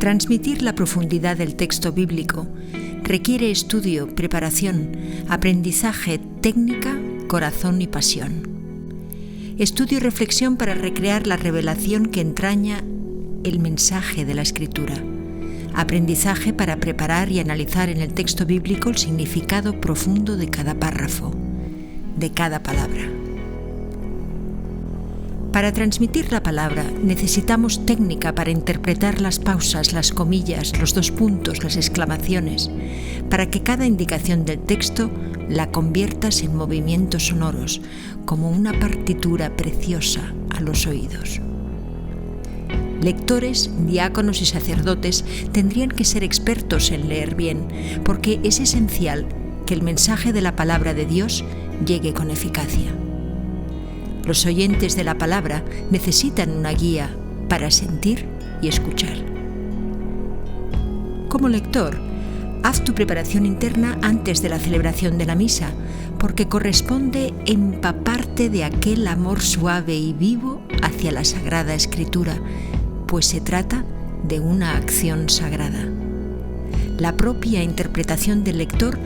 Transmitir la profundidad del texto bíblico requiere estudio, preparación, aprendizaje, técnica, corazón y pasión. Estudio y reflexión para recrear la revelación que entraña el mensaje de la Escritura. Aprendizaje para preparar y analizar en el texto bíblico el significado profundo de cada párrafo, de cada palabra. Para transmitir la palabra necesitamos técnica para interpretar las pausas, las comillas, los dos puntos, las exclamaciones, para que cada indicación del texto la conviertas en movimientos sonoros, como una partitura preciosa a los oídos. Lectores, diáconos y sacerdotes tendrían que ser expertos en leer bien, porque es esencial que el mensaje de la palabra de Dios llegue con eficacia. Los oyentes de la palabra necesitan una guía para sentir y escuchar. Como lector, haz tu preparación interna antes de la celebración de la misa, porque corresponde empaparte de aquel amor suave y vivo hacia la Sagrada Escritura, pues se trata de una acción sagrada. La propia interpretación del lector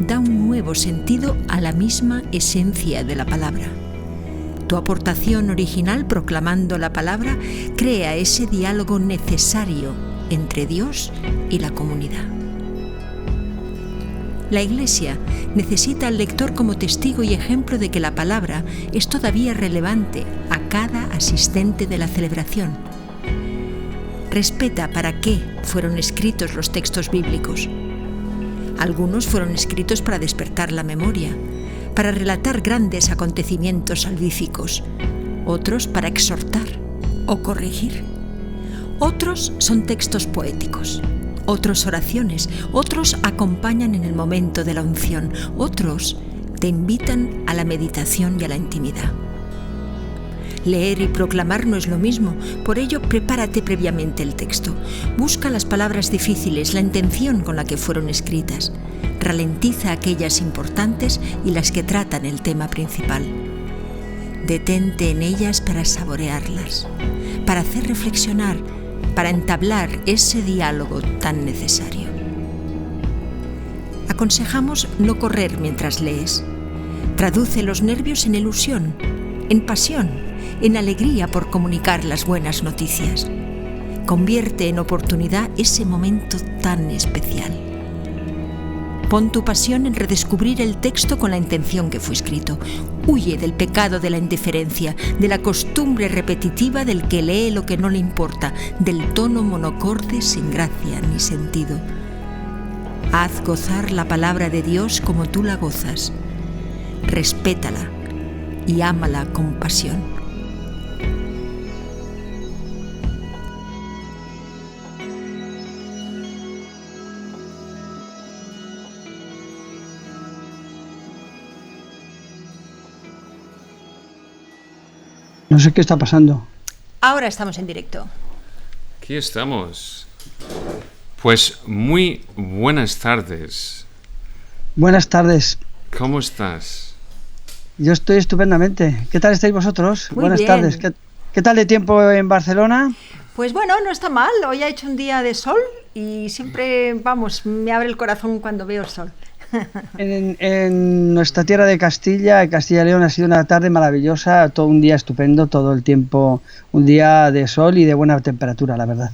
da un nuevo sentido a la misma esencia de la palabra. Tu aportación original proclamando la palabra crea ese diálogo necesario entre Dios y la comunidad. La Iglesia necesita al lector como testigo y ejemplo de que la palabra es todavía relevante a cada asistente de la celebración. Respeta para qué fueron escritos los textos bíblicos. Algunos fueron escritos para despertar la memoria, para relatar grandes acontecimientos salvíficos, otros para exhortar o corregir. Otros son textos poéticos, otros oraciones, otros acompañan en el momento de la unción, otros te invitan a la meditación y a la intimidad. Leer y proclamar no es lo mismo, por ello prepárate previamente el texto. Busca las palabras difíciles, la intención con la que fueron escritas. Ralentiza aquellas importantes y las que tratan el tema principal. Detente en ellas para saborearlas, para hacer reflexionar, para entablar ese diálogo tan necesario. Aconsejamos no correr mientras lees. Traduce los nervios en ilusión, en pasión, en alegría por comunicar las buenas noticias. Convierte en oportunidad ese momento tan especial. Pon tu pasión en redescubrir el texto con la intención que fue escrito. Huye del pecado de la indiferencia, de la costumbre repetitiva del que lee lo que no le importa, del tono monocorde sin gracia ni sentido. Haz gozar la palabra de Dios como tú la gozas. Respétala y ámala con pasión. No sé qué está pasando. Ahora estamos en directo. Aquí estamos. Pues muy buenas tardes. Buenas tardes. ¿Cómo estás? Yo estoy estupendamente. ¿Qué tal estáis vosotros? Muy buenas bien. tardes. ¿Qué tal de tiempo en Barcelona? Pues bueno, no está mal. Hoy ha hecho un día de sol y siempre, vamos, me abre el corazón cuando veo el sol. En nuestra tierra de Castilla y León, ha sido una tarde maravillosa, todo un día estupendo, todo el tiempo, un día de sol y de buena temperatura, la verdad.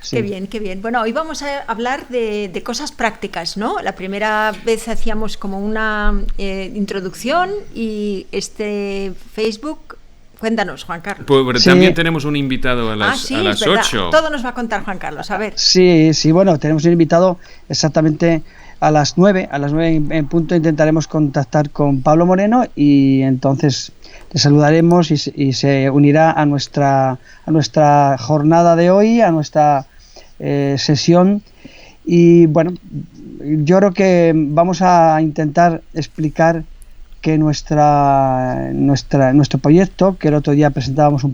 Sí. Qué bien, qué bien. Bueno, hoy vamos a hablar de cosas prácticas, ¿no? La primera vez hacíamos como una introducción y este Facebook... Cuéntanos, Juan Carlos. Pues Sí. también tenemos un invitado a las es verdad. 8. Todo nos va a contar Juan Carlos, a ver. Sí, bueno, tenemos un invitado exactamente a las 9 en punto. Intentaremos contactar con Pablo Moreno y entonces le saludaremos y se unirá a nuestra jornada de hoy, a nuestra sesión. Y bueno, yo creo que vamos a intentar explicar que nuestro proyecto, que el otro día presentábamos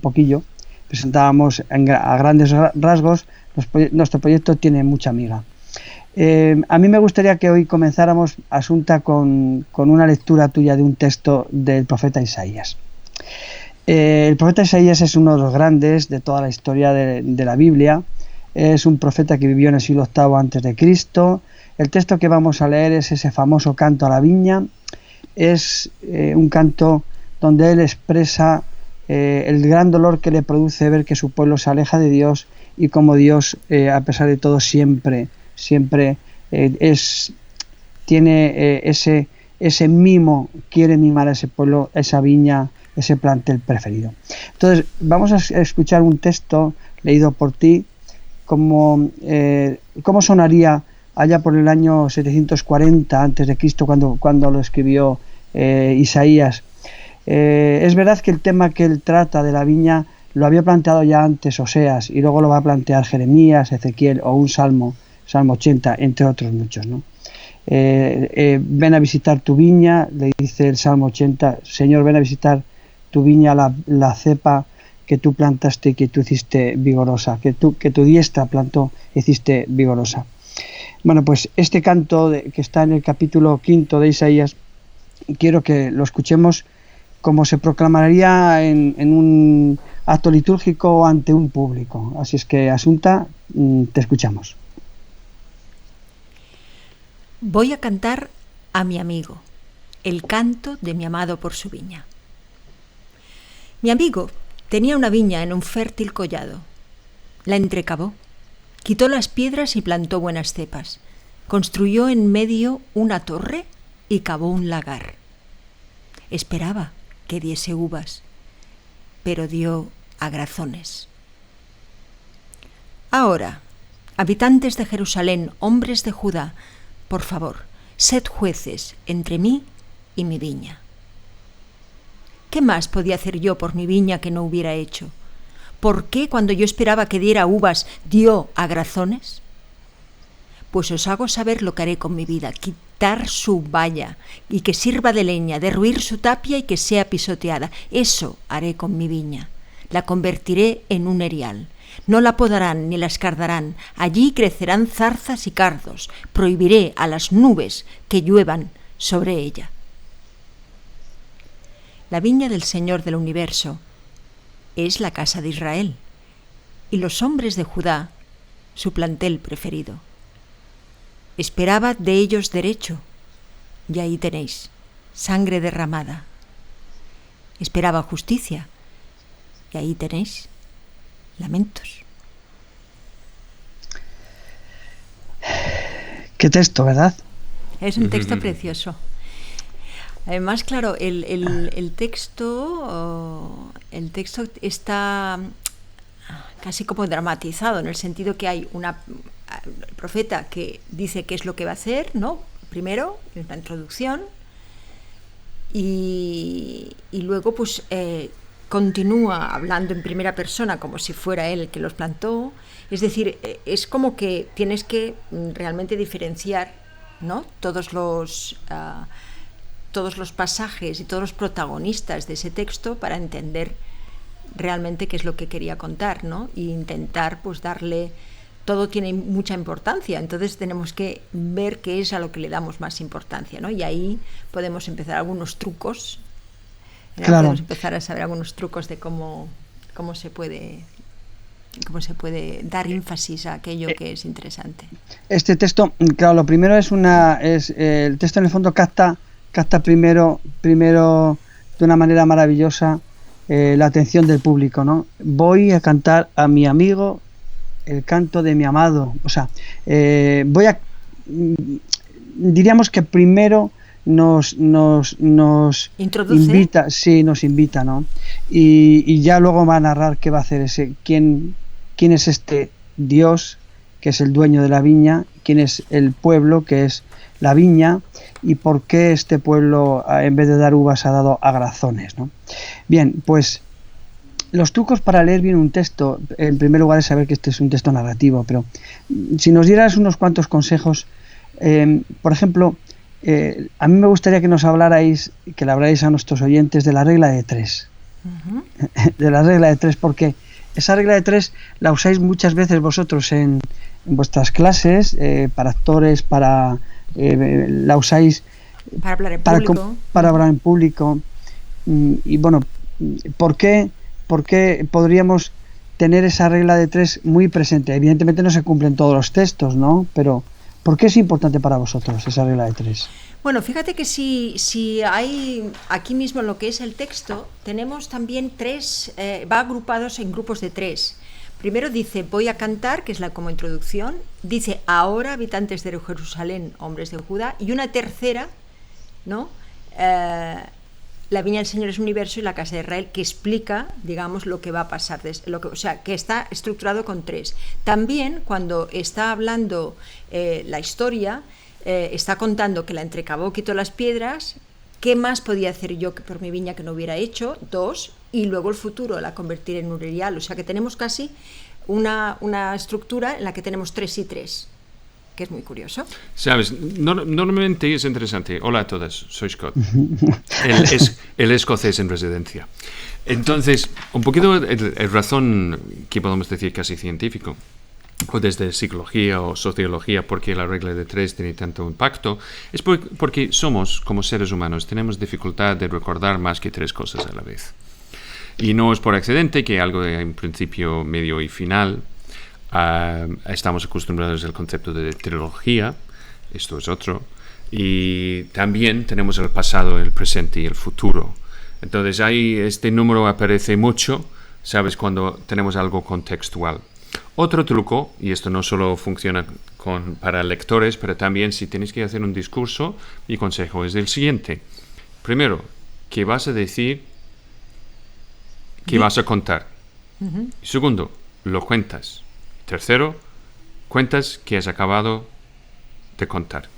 a grandes rasgos, nuestro proyecto tiene mucha miga. A mí me gustaría que hoy comenzáramos, Asunta, con una lectura tuya de un texto del profeta Isaías. El profeta Isaías es uno de los grandes de toda la historia de la Biblia. es un profeta que vivió en el siglo VIII antes de Cristo. El texto que vamos a leer es ese famoso canto a la viña. Es un canto donde él expresa el gran dolor que le produce ver que su pueblo se aleja de Dios y como Dios, a pesar de todo, siempre tiene ese mimo, quiere mimar a ese pueblo, esa viña, ese plantel preferido. Entonces, vamos a escuchar un texto leído por ti, cómo sonaría allá por el año 740 a.C., cuando lo escribió Isaías. Es verdad que el tema que él trata de la viña lo había planteado ya antes Oseas, y luego lo va a plantear Jeremías, Ezequiel o un Salmo 80, entre otros muchos, ¿no? Ven a visitar tu viña, le dice el Salmo 80, Señor, ven a visitar tu viña, la cepa que tú plantaste y que tú hiciste vigorosa, que tu diestra plantó y hiciste vigorosa. Bueno, pues este canto que está en el capítulo 5 de Isaías, quiero que lo escuchemos como se proclamaría en un acto litúrgico ante un público. Así es que, Asunta, te escuchamos. Voy a cantar a mi amigo, el canto de mi amado por su viña. Mi amigo tenía una viña en un fértil collado. La entrecavó, quitó las piedras y plantó buenas cepas. Construyó en medio una torre y cavó un lagar. Esperaba que diese uvas, pero dio agrazones. Ahora, habitantes de Jerusalén, hombres de Judá, por favor, sed jueces entre mí y mi viña. ¿Qué más podía hacer yo por mi viña que no hubiera hecho? ¿Por qué cuando yo esperaba que diera uvas dio agrazones? Pues os hago saber lo que haré con mi vida: quitar su valla y que sirva de leña, derruir su tapia y que sea pisoteada. Eso haré con mi viña. La convertiré en un erial. No la podarán ni la escardarán. Allí crecerán zarzas y cardos. Prohibiré a las nubes que lluevan sobre ella. La viña del Señor del universo es la casa de Israel, y los hombres de Judá, su plantel preferido. Esperaba de ellos derecho, y ahí tenéis, sangre derramada. Esperaba justicia, y ahí tenéis, lamentos. Qué texto, ¿verdad? Es un texto precioso. Además, claro, el texto está casi como dramatizado, en el sentido que hay el profeta que dice qué es lo que va a hacer, ¿no? Primero, en la introducción, y luego pues continúa hablando en primera persona como si fuera él el que los plantó. Es decir, es como que tienes que realmente diferenciar, ¿no?, todos los pasajes y todos los protagonistas de ese texto para entender realmente qué es lo que quería contar, ¿no? Y intentar pues darle... Todo tiene mucha importancia, entonces tenemos que ver qué es a lo que le damos más importancia, ¿no? Y ahí podemos empezar algunos trucos, ¿no? Claro. Podemos empezar a saber algunos trucos de cómo se puede dar énfasis a aquello que es interesante. Este texto, claro, lo primero es el texto en el fondo capta primero de una manera maravillosa la atención del público, ¿no? Voy a cantar a mi amigo el canto de mi amado. O sea, diríamos que primero nos invita, sí, nos invita, ¿no? Y ya luego va a narrar qué va a hacer quién es este Dios que es el dueño de la viña, quién es el pueblo que es la viña y por qué este pueblo en vez de dar uvas ha dado agrazones, ¿no? Bien, pues los trucos para leer bien un texto, en primer lugar, es saber que este es un texto narrativo, pero si nos dieras unos cuantos consejos, por ejemplo, a mí me gustaría que nos hablarais, que le hablarais a nuestros oyentes de la regla de 3. Uh-huh. De la regla de 3, porque esa regla de 3 la usáis muchas veces vosotros en vuestras clases, para actores, la usáis para hablar en público. Para hablar en público. Y bueno, ¿por qué podríamos tener esa regla de 3 muy presente. Evidentemente no se cumplen todos los textos, ¿no? Pero ¿por qué es importante para vosotros esa regla de 3? Bueno, fíjate que si hay aquí mismo en lo que es el texto, tenemos también 3, va agrupados en grupos de 3. Primero dice, voy a cantar, que es como introducción. Dice, ahora, habitantes de Jerusalén, hombres de Judá. Y una tercera, ¿no? La viña del Señor es un universo y la casa de Israel, que explica, digamos, lo que va a pasar. O sea, que está estructurado con 3. También, cuando está hablando la historia, está contando que la entrecabó, quitó las piedras. ¿Qué más podía hacer yo por mi viña que no hubiera hecho? 2. Y luego el futuro, la convertir en un real. O sea que tenemos casi una estructura en la que tenemos 3 y 3, que es muy curioso. Sabes, normalmente es interesante. Hola a todas, soy Scott, el escocés en residencia. Entonces, un poquito el razón que podemos decir casi científico, o desde psicología o sociología, porque la regla de 3 tiene tanto impacto, es porque somos, como seres humanos, tenemos dificultad de recordar más que 3 cosas a la vez. Y no es por accidente que algo en principio, medio y final. Estamos acostumbrados al concepto de trilogía, esto es otro. Y también tenemos el pasado, el presente y el futuro. Entonces ahí este número aparece mucho, ¿sabes? Cuando tenemos algo contextual. Otro truco, y esto no solo funciona para lectores, pero también si tenéis que hacer un discurso, mi consejo es el siguiente. Primero, ¿qué vas a decir? ¿Qué vas a contar? Uh-huh. Segundo, lo cuentas. Tercero, cuentas que has acabado de contar.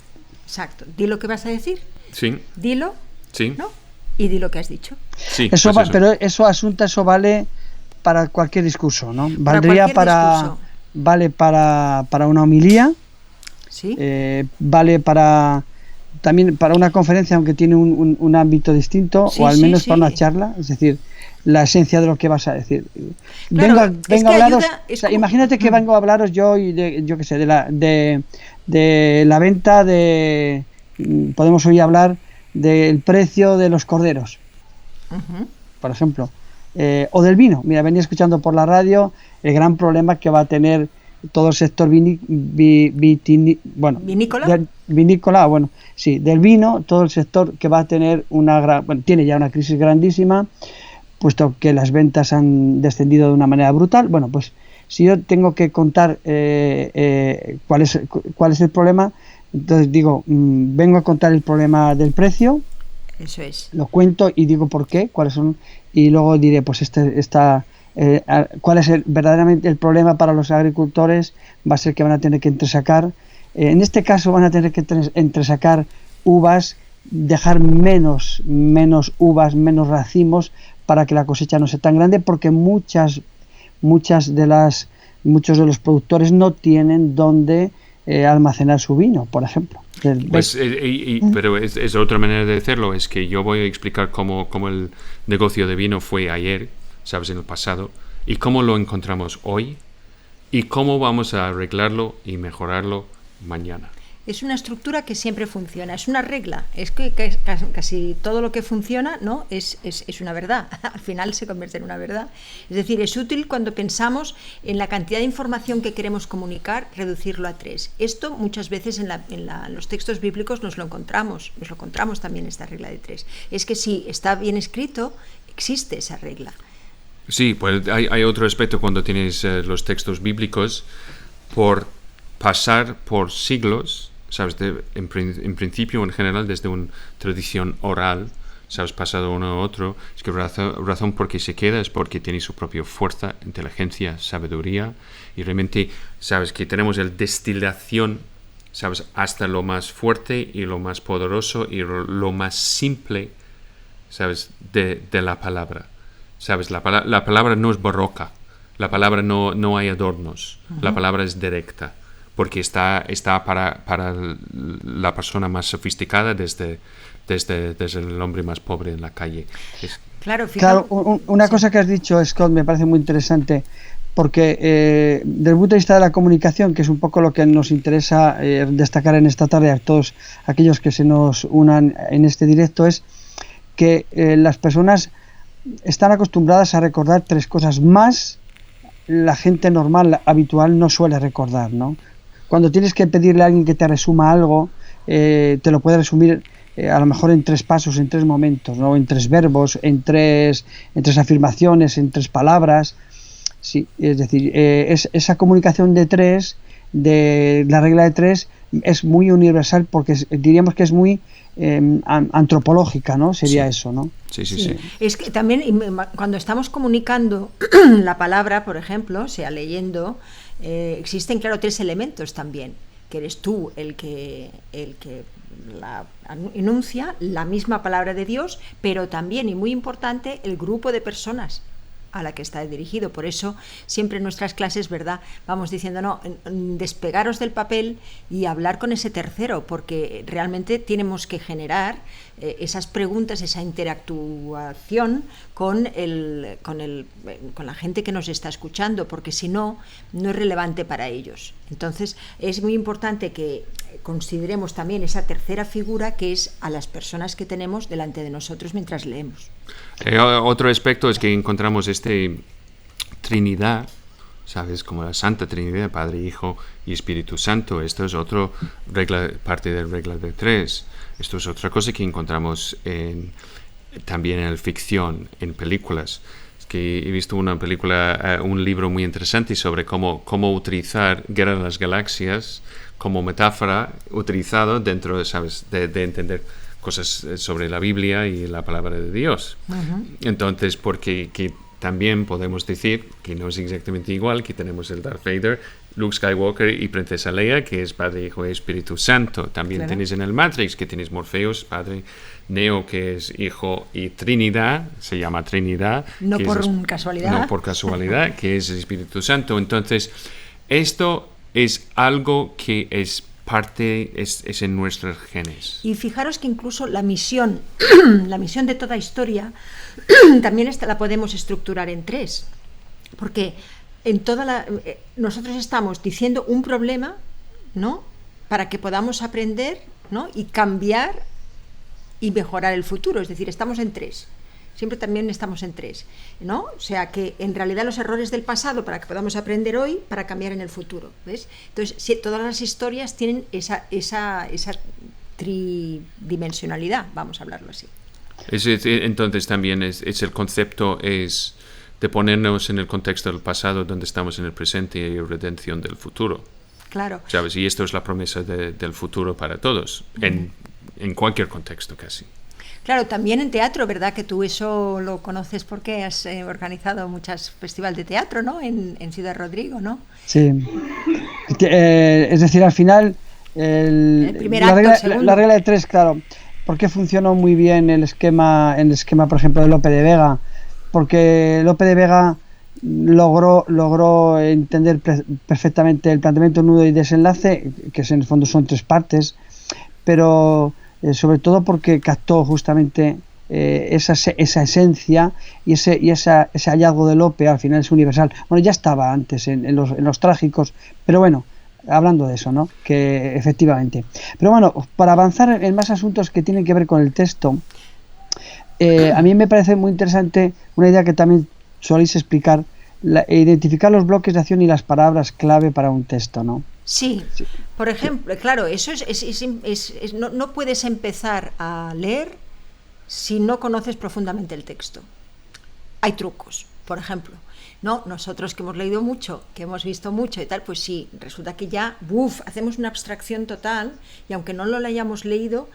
Exacto. Di lo que vas a decir. Sí. Dilo. Sí. ¿No? Y di lo que has dicho. Sí. Eso pues pero eso vale para cualquier discurso, ¿no? Valdría vale para una homilía. Sí. Vale también para una conferencia, aunque tiene un ámbito distinto, sí, o al menos para una charla, es decir, la esencia de lo que vas a decir. Claro, vengo a hablaros, imagínate que vengo a hablaros yo y yo qué sé, de la venta de, podemos hoy hablar del precio de los corderos, uh-huh, por ejemplo, o del vino. Mira, venía escuchando por la radio el gran problema que va a tener todo el sector vinícola, bueno, sí, del vino, todo el sector que va a tener tiene ya una crisis grandísima, puesto que las ventas han descendido de una manera brutal. Bueno, pues si yo tengo que contar cuál es el problema, entonces digo, vengo a contar el problema del precio. Eso es. Lo cuento y digo por qué, cuáles son, y luego diré, pues cuál es verdaderamente el problema para los agricultores. Va a ser que van a tener que entresacar, en este caso van a tener que entresacar uvas, dejar menos uvas, menos racimos, para que la cosecha no sea tan grande, porque muchos de los productores no tienen dónde almacenar su vino, por ejemplo. Pues, pero es otra manera de hacerlo, es que yo voy a explicar cómo el negocio de vino fue ayer, sabes, en el pasado, y cómo lo encontramos hoy, y cómo vamos a arreglarlo y mejorarlo mañana. Es una estructura que siempre funciona, es una regla, es que casi todo lo que funciona, ¿no? es una verdad, al final se convierte en una verdad. Es decir, es útil cuando pensamos en la cantidad de información que queremos comunicar, reducirlo a 3. Esto muchas veces en los textos bíblicos nos lo encontramos también, esta regla de 3. Es que si está bien escrito, existe esa regla. Sí, pues hay otro aspecto cuando tienes los textos bíblicos, por pasar por siglos, ¿sabes? En principio, en general, desde una tradición oral, ¿sabes? Pasado uno a otro, es que razón por qué se queda es porque tiene su propia fuerza, inteligencia, sabiduría, y realmente, ¿sabes? Que tenemos el destilación, ¿sabes? Hasta lo más fuerte y lo más poderoso y lo más simple, ¿sabes? De la palabra, ¿sabes? La palabra no es barroca, la palabra no hay adornos, uh-huh, la palabra es directa, porque está para la persona más sofisticada desde el hombre más pobre en la calle. Claro, una cosa que has dicho, Scott, me parece muy interesante, porque desde el punto de vista de la comunicación, que es un poco lo que nos interesa destacar en esta tarde a todos aquellos que se nos unan en este directo, es que las personas están acostumbradas a recordar 3 cosas más la gente normal, habitual, no suele recordar, ¿no? Cuando tienes que pedirle a alguien que te resuma algo, te lo puede resumir a lo mejor en 3 pasos, en 3 momentos, ¿no? En 3 verbos, en tres afirmaciones, en 3 palabras. Sí, es decir, esa comunicación de 3, de la regla de 3, es muy universal porque diríamos que es muy antropológica, ¿no? Sería sí. Eso, ¿no? Sí. Es que también cuando estamos comunicando la palabra, por ejemplo, sea leyendo, existen, claro, 3 elementos también, que eres tú el que la enuncia, la misma palabra de Dios, pero también, y muy importante, el grupo de personas a la que está dirigido. Por eso siempre en nuestras clases, ¿verdad?, vamos diciendo, no, despegaros del papel y hablar con ese tercero, porque realmente tenemos que generar esas preguntas, esa interactuación con la gente que nos está escuchando, porque si no, no es relevante para ellos. Entonces es muy importante que consideremos también esa tercera figura, que es a las personas que tenemos delante de nosotros mientras leemos. Otro aspecto es que encontramos Trinidad, ¿sabes? Como la Santa Trinidad, Padre, Hijo y Espíritu Santo. Esto es otra parte de la regla de 3. Esto es otra cosa que encontramos también en la ficción, en películas. Es que he visto una película, un libro muy interesante sobre cómo utilizar Guerra de las Galaxias como metáfora utilizado dentro, ¿sabes?, de entender cosas sobre la Biblia y la palabra de Dios. Uh-huh. Entonces, porque que también podemos decir que no es exactamente igual, que tenemos el Darth Vader, Luke Skywalker y Princesa Leia, que es Padre, Hijo y Espíritu Santo. También claro. Tenéis en el Matrix, que tienes Morpheus, Padre, Neo, que es Hijo, y Trinidad, se llama Trinidad. No por casualidad. No por casualidad, que es el Espíritu Santo. Entonces, esto es algo que es parte, es en nuestros genes. Y fijaros que incluso la misión de toda historia también la podemos estructurar en 3, porque en nosotros estamos diciendo un problema, ¿no?, para que podamos aprender, ¿no?, y cambiar y mejorar el futuro. Es decir, estamos en 3. Siempre también estamos en 3, ¿no? O sea que en realidad los errores del pasado para que podamos aprender hoy para cambiar en el futuro, ¿ves? Entonces, todas las historias tienen esa tridimensionalidad, vamos a hablarlo así. Entonces también es el concepto es de ponernos en el contexto del pasado donde estamos en el presente y redención del futuro. Claro. ¿Sabes? Y esto es la promesa del futuro para todos, en cualquier contexto casi. Claro, también en teatro, ¿verdad? Que tú eso lo conoces porque has organizado muchos festivales de teatro, ¿no? En Ciudad Rodrigo, ¿no? Sí. Es decir, al final el primer acto, la regla de 3, claro. ¿Por qué funcionó muy bien el esquema, por ejemplo, de Lope de Vega? Porque Lope de Vega logró entender perfectamente el planteamiento, nudo y desenlace, que en el fondo son 3 partes, pero sobre todo porque captó justamente esa esencia y ese hallazgo de Lope. Al final es universal. Bueno, ya estaba antes en los trágicos, pero bueno, hablando de eso, ¿no?, que efectivamente. Pero bueno, para avanzar en más asuntos que tienen que ver con el texto, a mí me parece muy interesante una idea que también soléis explicar, identificar los bloques de acción y las palabras clave para un texto, ¿no? Sí. Por ejemplo, claro, eso no puedes empezar a leer si no conoces profundamente el texto. Hay trucos, por ejemplo, ¿no? Nosotros que hemos leído mucho, que hemos visto mucho y tal, pues sí, resulta que ya, hacemos una abstracción total, y aunque no lo hayamos leído,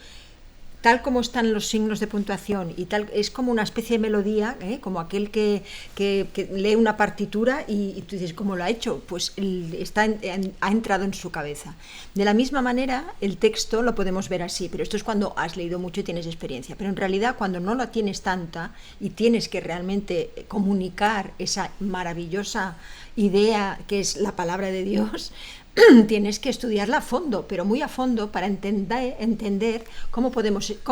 tal como están los signos de puntuación y tal, es como una especie de melodía, como aquel que lee una partitura y tú dices, ¿cómo lo ha hecho? Pues ha entrado en su cabeza. De la misma manera, el texto lo podemos ver así, pero esto es cuando has leído mucho y tienes experiencia. Pero en realidad, cuando no la tienes tanta y tienes que realmente comunicar esa maravillosa idea que es la palabra de Dios, tienes que estudiarla a fondo, pero muy a fondo, para entender cómo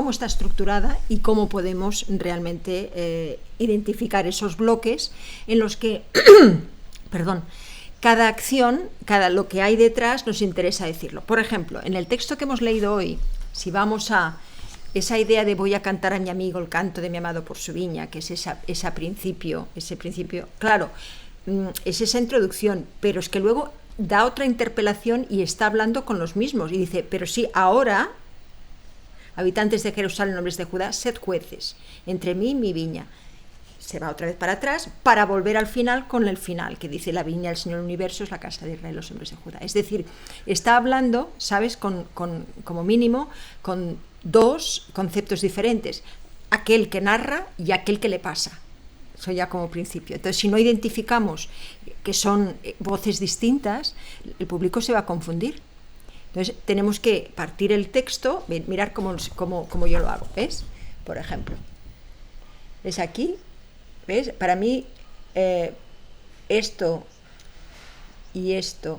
está estructurada y cómo podemos realmente identificar esos bloques en los que cada acción, lo que hay detrás nos interesa decirlo. Por ejemplo, en el texto que hemos leído hoy, si vamos a esa idea de voy a cantar a mi amigo el canto de mi amado por su viña, que es ese principio, claro, es esa introducción, pero es que luego da otra interpelación y está hablando con los mismos y dice, pero sí, ahora, habitantes de Jerusalén, hombres de Judá, sed jueces entre mí y mi viña. Se va otra vez para atrás para volver al final con el final, que dice la viña del Señor del Universo es la casa de Israel, los hombres de Judá. Es decir, está hablando, ¿sabes?, como mínimo, con dos conceptos diferentes, aquel que narra y aquel que le pasa. Eso ya como principio. Entonces, si no identificamos que son voces distintas, el público se va a confundir. Entonces, tenemos que partir el texto, mirar cómo yo lo hago, ¿ves? Por ejemplo, ¿ves aquí? ¿Ves? Para mí, esto y esto...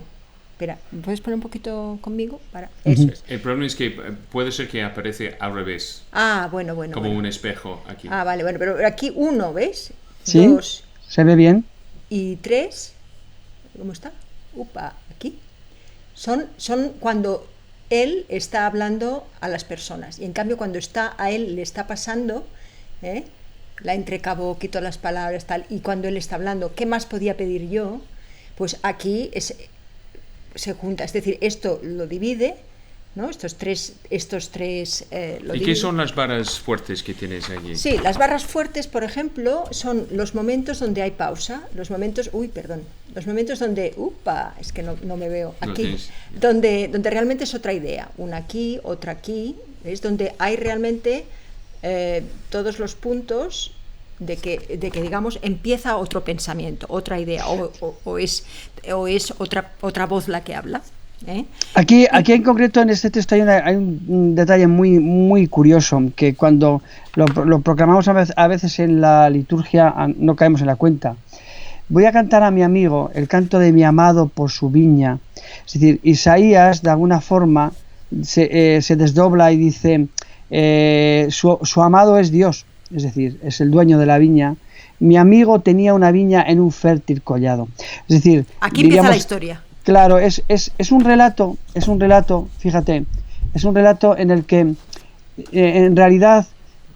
Espera, ¿me puedes poner un poquito conmigo? Eso es. El problema es que puede ser que aparece al revés. Bueno. Como un espejo aquí. Vale, bueno, pero aquí 1, ¿ves? Sí, 2. ¿Se ve bien? Y 3. ¿Cómo está? Aquí. Son cuando él está hablando a las personas. Y en cambio, cuando a él le está pasando... la entrecabó, quitó las palabras, tal, y cuando él está hablando, ¿qué más podía pedir yo? Pues aquí se junta, es decir, esto lo divide, ¿no? Estos tres lo ¿Y divide. qué son las barras fuertes que tienes allí? Sí, las barras fuertes, por ejemplo, son los momentos donde hay pausa, los momentos donde, es que no me veo, aquí, donde realmente es otra idea, una aquí, otra aquí, ¿ves? Donde hay realmente... todos los puntos de que digamos empieza otro pensamiento, otra idea o es otra voz la que habla. Aquí en concreto en este texto hay un detalle muy muy curioso que cuando lo proclamamos a veces en la liturgia no caemos en la cuenta. Voy a cantar a mi amigo el canto de mi amado por su viña. Es decir, Isaías de alguna forma se desdobla y dice su amado es Dios, es decir, es el dueño de la viña. Mi amigo tenía una viña en un fértil collado. Es decir, aquí empieza la historia. Claro, es un relato, fíjate, es un relato en el que en realidad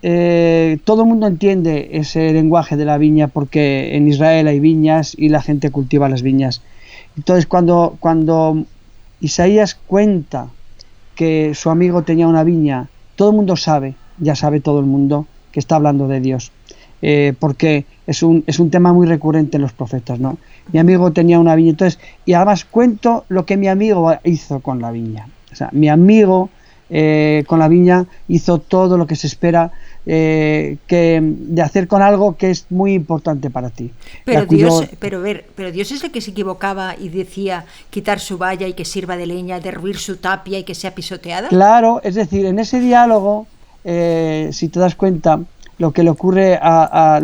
todo el mundo entiende ese lenguaje de la viña porque en Israel hay viñas y la gente cultiva las viñas. Entonces cuando Isaías cuenta que su amigo tenía una viña, todo el mundo ya sabe todo el mundo que está hablando de Dios, porque es un tema muy recurrente en los profetas, ¿no? Mi amigo tenía una viña, entonces, y además cuento lo que mi amigo hizo con la viña. O sea, mi amigo con la viña hizo todo lo que se espera de hacer con algo que es muy importante para ti. Pero Dios es el que se equivocaba y decía quitar su valla y que sirva de leña, derruir su tapia y que sea pisoteada. Claro, es decir, en ese diálogo, si te das cuenta, lo que le ocurre al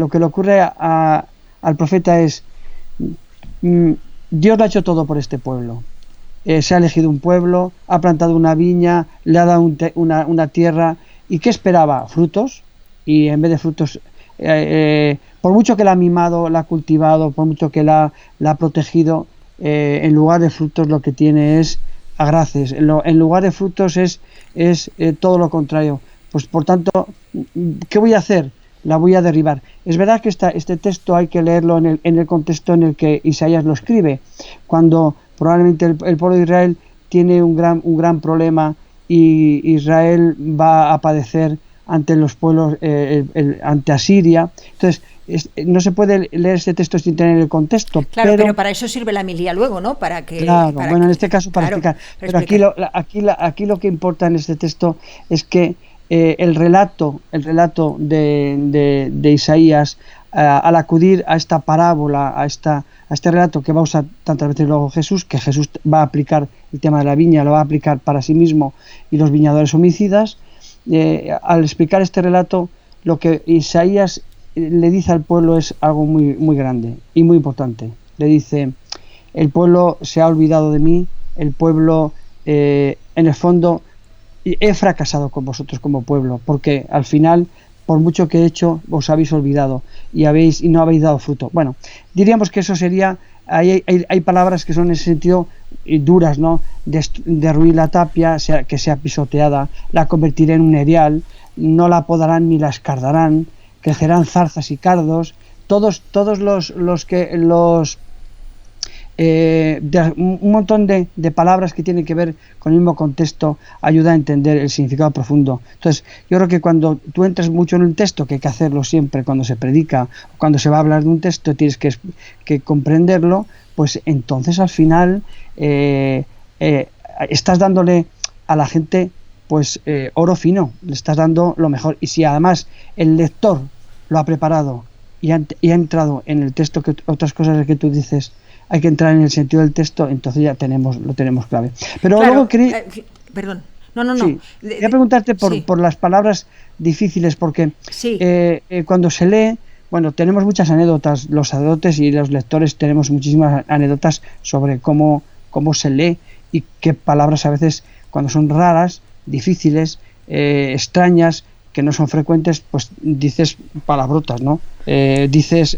profeta es Dios lo ha hecho todo por este pueblo. Se ha elegido un pueblo, ha plantado una viña, le ha dado una tierra. ¿Y qué esperaba? Frutos. Y en vez de frutos, por mucho que la ha mimado, la ha cultivado, por mucho que la ha protegido, en lugar de frutos lo que tiene es agraces. En lugar de frutos es todo lo contrario. Pues por tanto, ¿qué voy a hacer? La voy a derribar. Es verdad que este texto hay que leerlo en el contexto en el que Isaías lo escribe, cuando probablemente el pueblo de Israel tiene un gran problema y Israel va a padecer ante los pueblos, ante Asiria. Entonces, no se puede leer este texto sin tener el contexto. Claro, pero para eso sirve la homilía luego, ¿no? En este caso para explicar. Pero aquí lo que importa en este texto es que el relato de Isaías, al acudir a esta parábola, a este relato que va a usar tantas veces luego Jesús, que Jesús va a aplicar el tema de la viña, lo va a aplicar para sí mismo y los viñadores homicidas, al explicar este relato, lo que Isaías le dice al pueblo es algo muy, muy grande y muy importante. Le dice: el pueblo se ha olvidado de mí, el pueblo, en el fondo, he fracasado con vosotros como pueblo, porque al final, por mucho que he hecho, os habéis olvidado y no habéis dado fruto. Bueno, diríamos que eso sería, hay palabras que son en ese sentido duras, ¿no? Derruir la tapia, que sea pisoteada, la convertiré en un erial, no la podarán ni la escardarán, crecerán zarzas y cardos. Todos los un montón de palabras que tienen que ver con el mismo contexto ayuda a entender el significado profundo. Entonces, yo creo que cuando tú entras mucho en un texto, que hay que hacerlo siempre cuando se predica, o cuando se va a hablar de un texto, tienes que comprenderlo, pues entonces al final estás dándole a la gente pues oro fino, le estás dando lo mejor. Y si además el lector lo ha preparado y ha entrado en el texto, que otras cosas que tú dices, hay que entrar en el sentido del texto, entonces ya lo tenemos clave. Pero claro, luego quería... perdón. No. Sí, quería preguntarte por las palabras difíciles, porque sí. Cuando se lee, bueno, tenemos muchas anécdotas, los sacerdotes y los lectores tenemos muchísimas anécdotas sobre cómo se lee y qué palabras a veces, cuando son raras, difíciles, extrañas, que no son frecuentes, pues dices palabrotas, ¿no? Dices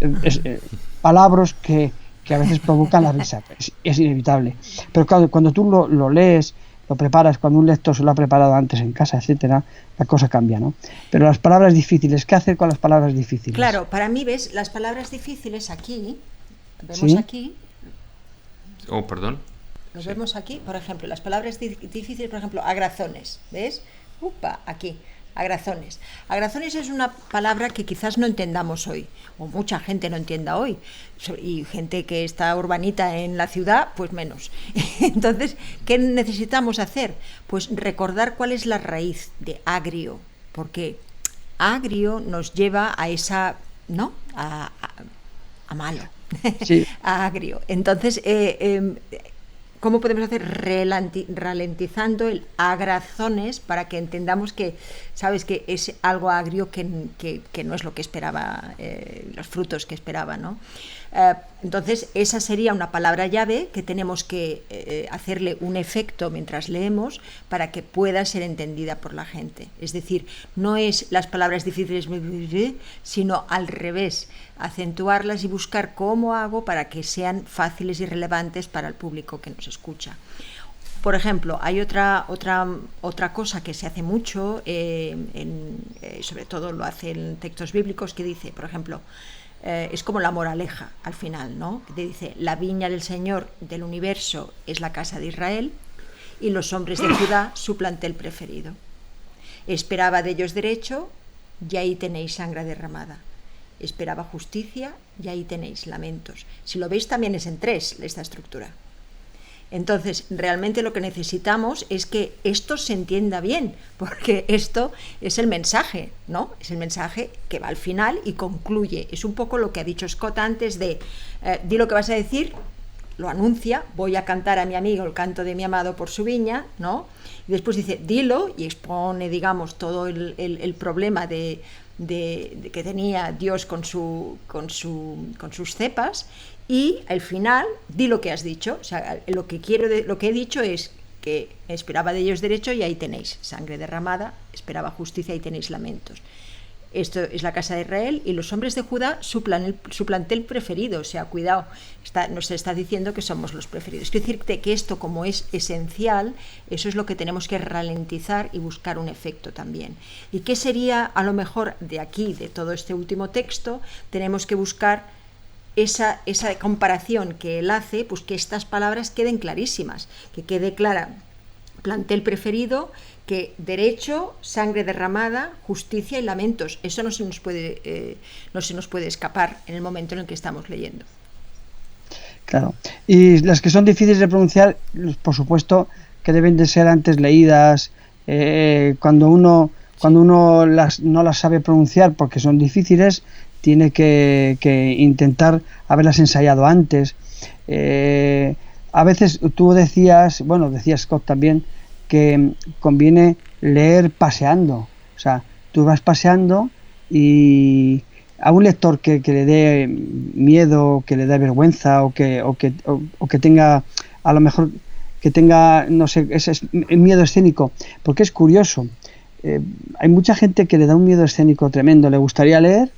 palabras que a veces provocan la risa, es inevitable. Pero claro, cuando tú lo lees, lo preparas, cuando un lector se lo ha preparado antes en casa, etcétera, la cosa cambia, ¿no? Pero las palabras difíciles, ¿qué hacer con las palabras difíciles? Claro, para mí, ves, las palabras difíciles aquí, vemos ¿sí? aquí. Oh, perdón. Los vemos aquí, por ejemplo, las palabras difíciles, por ejemplo, agrazones, ¿ves? Aquí, agrazones. Agrazones es una palabra que quizás no entendamos hoy, o mucha gente no entienda hoy, y gente que está urbanita en la ciudad, pues menos. Entonces, ¿qué necesitamos hacer? Pues recordar cuál es la raíz de agrio, porque agrio nos lleva a esa, ¿no? A malo, sí. A agrio. Entonces, ¿cómo podemos hacer? Ralentizando el agrazones para que entendamos que, sabes, que es algo agrio que no es lo que esperaba, los frutos que esperaba, ¿no? Entonces, esa sería una palabra llave que tenemos que hacerle un efecto mientras leemos para que pueda ser entendida por la gente. Es decir, no es las palabras difíciles, sino al revés, acentuarlas y buscar cómo hago para que sean fáciles y relevantes para el público que nos escucha. Por ejemplo, hay otra cosa que se hace mucho, sobre todo lo hacen textos bíblicos, que dice, por ejemplo, es como la moraleja al final, ¿no? Que dice, la viña del Señor del universo es la casa de Israel y los hombres de Judá su plantel preferido. Esperaba de ellos derecho y ahí tenéis sangre derramada. Esperaba justicia y ahí tenéis lamentos. Si lo veis, también es en 3 esta estructura. Entonces, realmente lo que necesitamos es que esto se entienda bien, porque esto es el mensaje, ¿no? Es el mensaje que va al final y concluye. Es un poco lo que ha dicho Scott antes de, di lo que vas a decir, lo anuncia, voy a cantar a mi amigo el canto de mi amado por su viña, ¿no? Y después dice, dilo, y expone, digamos, todo el problema de que tenía Dios con sus cepas, y al final di lo que has dicho. O sea, lo que he dicho es que esperaba de ellos derecho y ahí tenéis sangre derramada, esperaba justicia y tenéis lamentos. Esto es la casa de Israel y los hombres de Judá su plantel preferido. O sea, cuidado, nos está diciendo que somos los preferidos. Quiero decirte que esto, como es esencial, eso es lo que tenemos que ralentizar y buscar un efecto también. ¿Y qué sería, a lo mejor, de aquí, de todo este último texto? Tenemos que buscar esa comparación que él hace, pues que estas palabras queden clarísimas, que quede clara, plantel preferido, que derecho, sangre derramada, justicia y lamentos. Eso no se nos puede escapar en el momento en el que estamos leyendo. Claro. Y las que son difíciles de pronunciar, por supuesto que deben de ser antes leídas. Cuando uno no las sabe pronunciar porque son difíciles, tiene que intentar haberlas ensayado antes. A veces tú decías Scott también, que conviene leer paseando. O sea, tú vas paseando y a un lector que le dé miedo, que le dé vergüenza, o que tenga, a lo mejor, que tenga, no sé, ese miedo escénico, porque es curioso. Hay mucha gente que le da un miedo escénico tremendo. Le gustaría leer,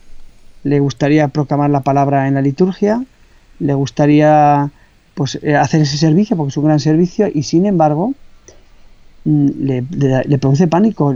le gustaría proclamar la palabra en la liturgia, le gustaría pues hacer ese servicio porque es un gran servicio, y sin embargo le produce pánico,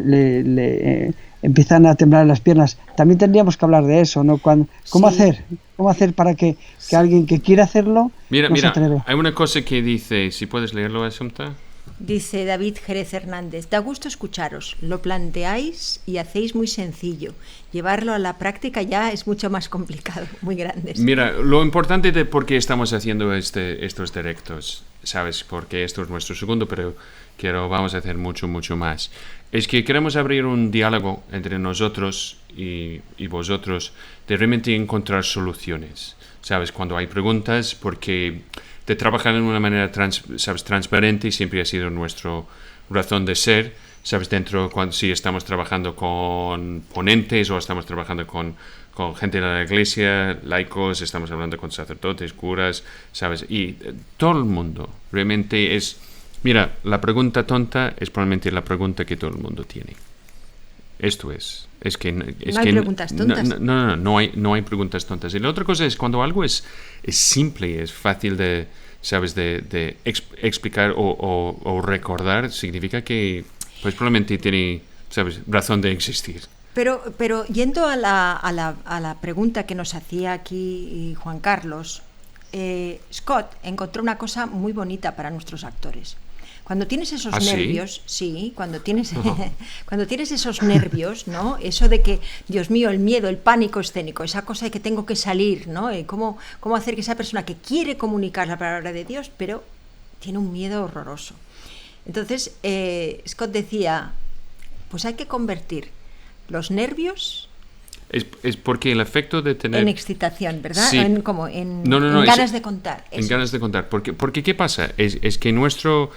empiezan a temblar las piernas. También tendríamos que hablar de eso, ¿no? ¿Cómo hacer para que alguien que quiera hacerlo mira, no se atreve? Hay una cosa que dice, si puedes leerlo, Asunta. Dice David Jerez Hernández: da gusto escucharos, lo planteáis y hacéis muy sencillo. Llevarlo a la práctica ya es mucho más complicado, muy grandes. Mira, lo importante de por qué estamos haciendo estos directos, ¿sabes? Porque esto es nuestro segundo, pero vamos a hacer mucho más. Es que queremos abrir un diálogo entre nosotros y vosotros de realmente encontrar soluciones, ¿sabes? Cuando hay preguntas, porque de trabajar de una manera transparente siempre ha sido nuestra razón de ser, ¿sabes? Si estamos trabajando con ponentes o estamos trabajando con gente de la iglesia, laicos, estamos hablando con sacerdotes, curas, ¿sabes? Y todo el mundo realmente es... Mira, la pregunta tonta es probablemente la pregunta que todo el mundo tiene. Esto es. No hay preguntas tontas. No hay preguntas tontas. Y la otra cosa es cuando algo es simple, es fácil de, ¿sabes? de explicar o recordar, significa que pues probablemente tiene, ¿sabes? Razón de existir. Pero yendo a la pregunta que nos hacía aquí Juan Carlos, Scott encontró una cosa muy bonita para nuestros actores. Cuando tienes esos nervios, ¿sí? Cuando tienes esos nervios, ¿no? Eso de que, Dios mío, el miedo, el pánico escénico, esa cosa de que tengo que salir, ¿no? ¿Cómo hacer que esa persona que quiere comunicar la palabra de Dios, pero tiene un miedo horroroso? Entonces, Scott decía, pues hay que convertir los nervios... Es porque el efecto de tener... En excitación, ¿verdad? Sí. En ganas de contar. Eso. En ganas de contar. Porque ¿qué pasa? Es que nuestra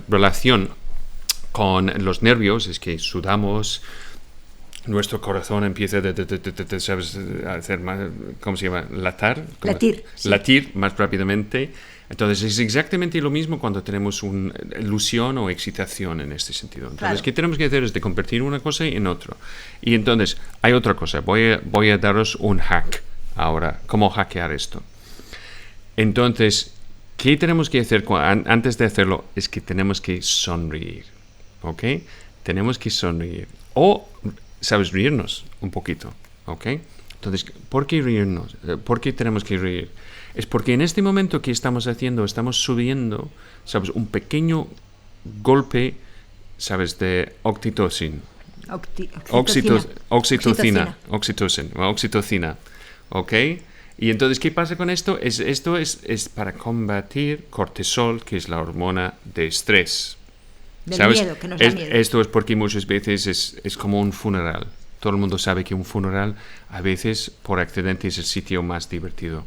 relación con los nervios es que sudamos, nuestro corazón empieza ¿sabes? A hacer más, ¿cómo se llama? Latir. Sí. Latir más rápidamente. Entonces es exactamente lo mismo cuando tenemos una ilusión o excitación en este sentido. Entonces, claro. ¿qué tenemos que hacer? Es de convertir una cosa en otra. Y entonces, hay otra cosa. Voy a daros un hack ahora. ¿Cómo hackear esto? Entonces, ¿qué tenemos que hacer antes de hacerlo? Es que tenemos que sonreír. ¿Ok? Tenemos que sonreír. O, ¿sabes? Reírnos un poquito. ¿Ok? Entonces, ¿por qué reírnos? ¿Por qué tenemos que reír? Es porque en este momento que estamos haciendo, estamos subiendo, ¿sabes? Un pequeño golpe, ¿sabes? De oxitocina. Oxitocina. ¿Ok? Y entonces, ¿qué pasa con esto? Esto es para combatir cortisol, que es la hormona de estrés. Del ¿sabes? miedo, que nos da miedo. Esto es porque muchas veces es como un funeral. Todo el mundo sabe que un funeral, a veces, por accidente, es el sitio más divertido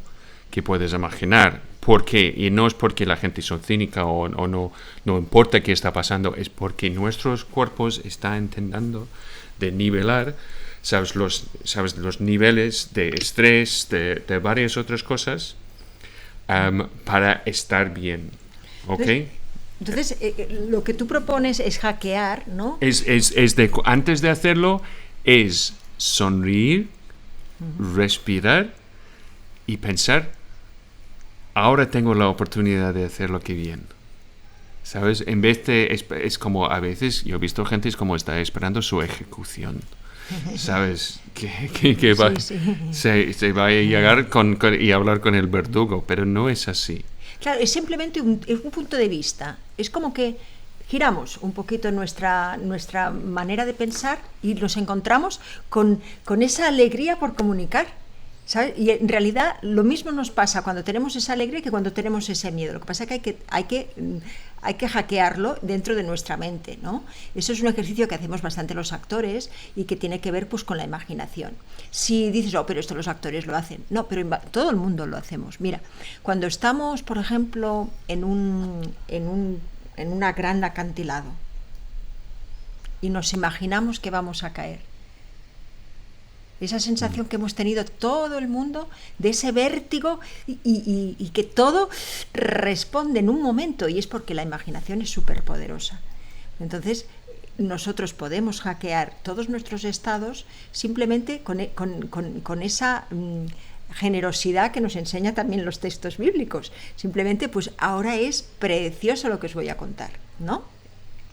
que puedes imaginar. ¿Por qué? Y no es porque la gente son cínica o no importa qué está pasando, es porque nuestros cuerpos están intentando de nivelar, ¿sabes? Los niveles de estrés, de varias otras cosas, para estar bien. ¿Ok? Entonces, lo que tú propones es hackear, ¿no? Antes de hacerlo, es sonreír, respirar y pensar, ahora tengo la oportunidad de hacerlo que bien. ¿Sabes? En vez de... Es como a veces, yo he visto gente es como está esperando su ejecución. ¿Sabes? Que va, sí. Se va a llegar y hablar con el verdugo, pero no es así. Claro, es simplemente un punto de vista. Es como que giramos un poquito nuestra manera de pensar y nos encontramos con esa alegría por comunicar. ¿Sabes? Y en realidad lo mismo nos pasa cuando tenemos esa alegría que cuando tenemos ese miedo. Lo que pasa es que hay que hackearlo dentro de nuestra mente, ¿no? Eso es un ejercicio que hacemos bastante los actores y que tiene que ver pues con la imaginación. Si dices, pero esto los actores lo hacen. No, pero todo el mundo lo hacemos. Mira, cuando estamos, por ejemplo, en una gran acantilado y nos imaginamos que vamos a caer, esa sensación que hemos tenido todo el mundo de ese vértigo y que todo responde en un momento, y es porque la imaginación es súper poderosa. Entonces nosotros podemos hackear todos nuestros estados simplemente con esa generosidad que nos enseña también los textos bíblicos. Simplemente, pues ahora es precioso lo que os voy a contar, ¿no?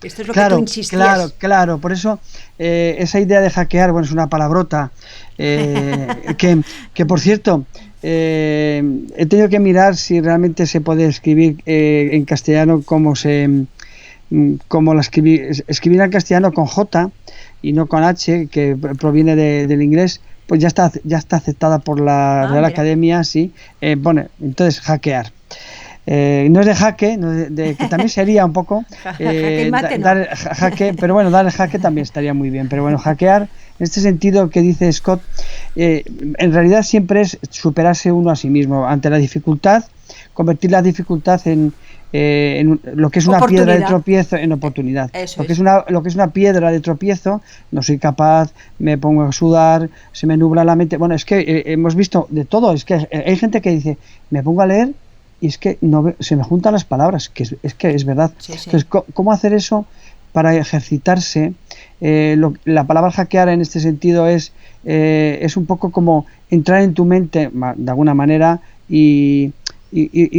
Esto es lo que tú insistías. Claro. Por eso esa idea de hackear, bueno, es una palabrota que por cierto, he tenido que mirar si realmente se puede escribir en castellano como la escribir en castellano con J y no con H, que proviene del inglés. Pues ya está aceptada por la Real Academia, sí. Bueno, entonces hackear. No es de jaque, que también sería un poco dar jaque, pero bueno, dar el jaque también estaría muy bien. Pero bueno, hackear, en este sentido que dice Scott, en realidad siempre es superarse uno a sí mismo ante la dificultad, convertir la dificultad en lo que es una piedra de tropiezo en oportunidad. Lo que es una piedra de tropiezo, no soy capaz, me pongo a sudar, se me nubla la mente. Bueno, es que hemos visto de todo. Es que hay gente que dice, me pongo a leer y es que se me juntan las palabras, que es verdad. Sí. Entonces, ¿cómo hacer eso para ejercitarse? La palabra hackear en este sentido es un poco como entrar en tu mente de alguna manera y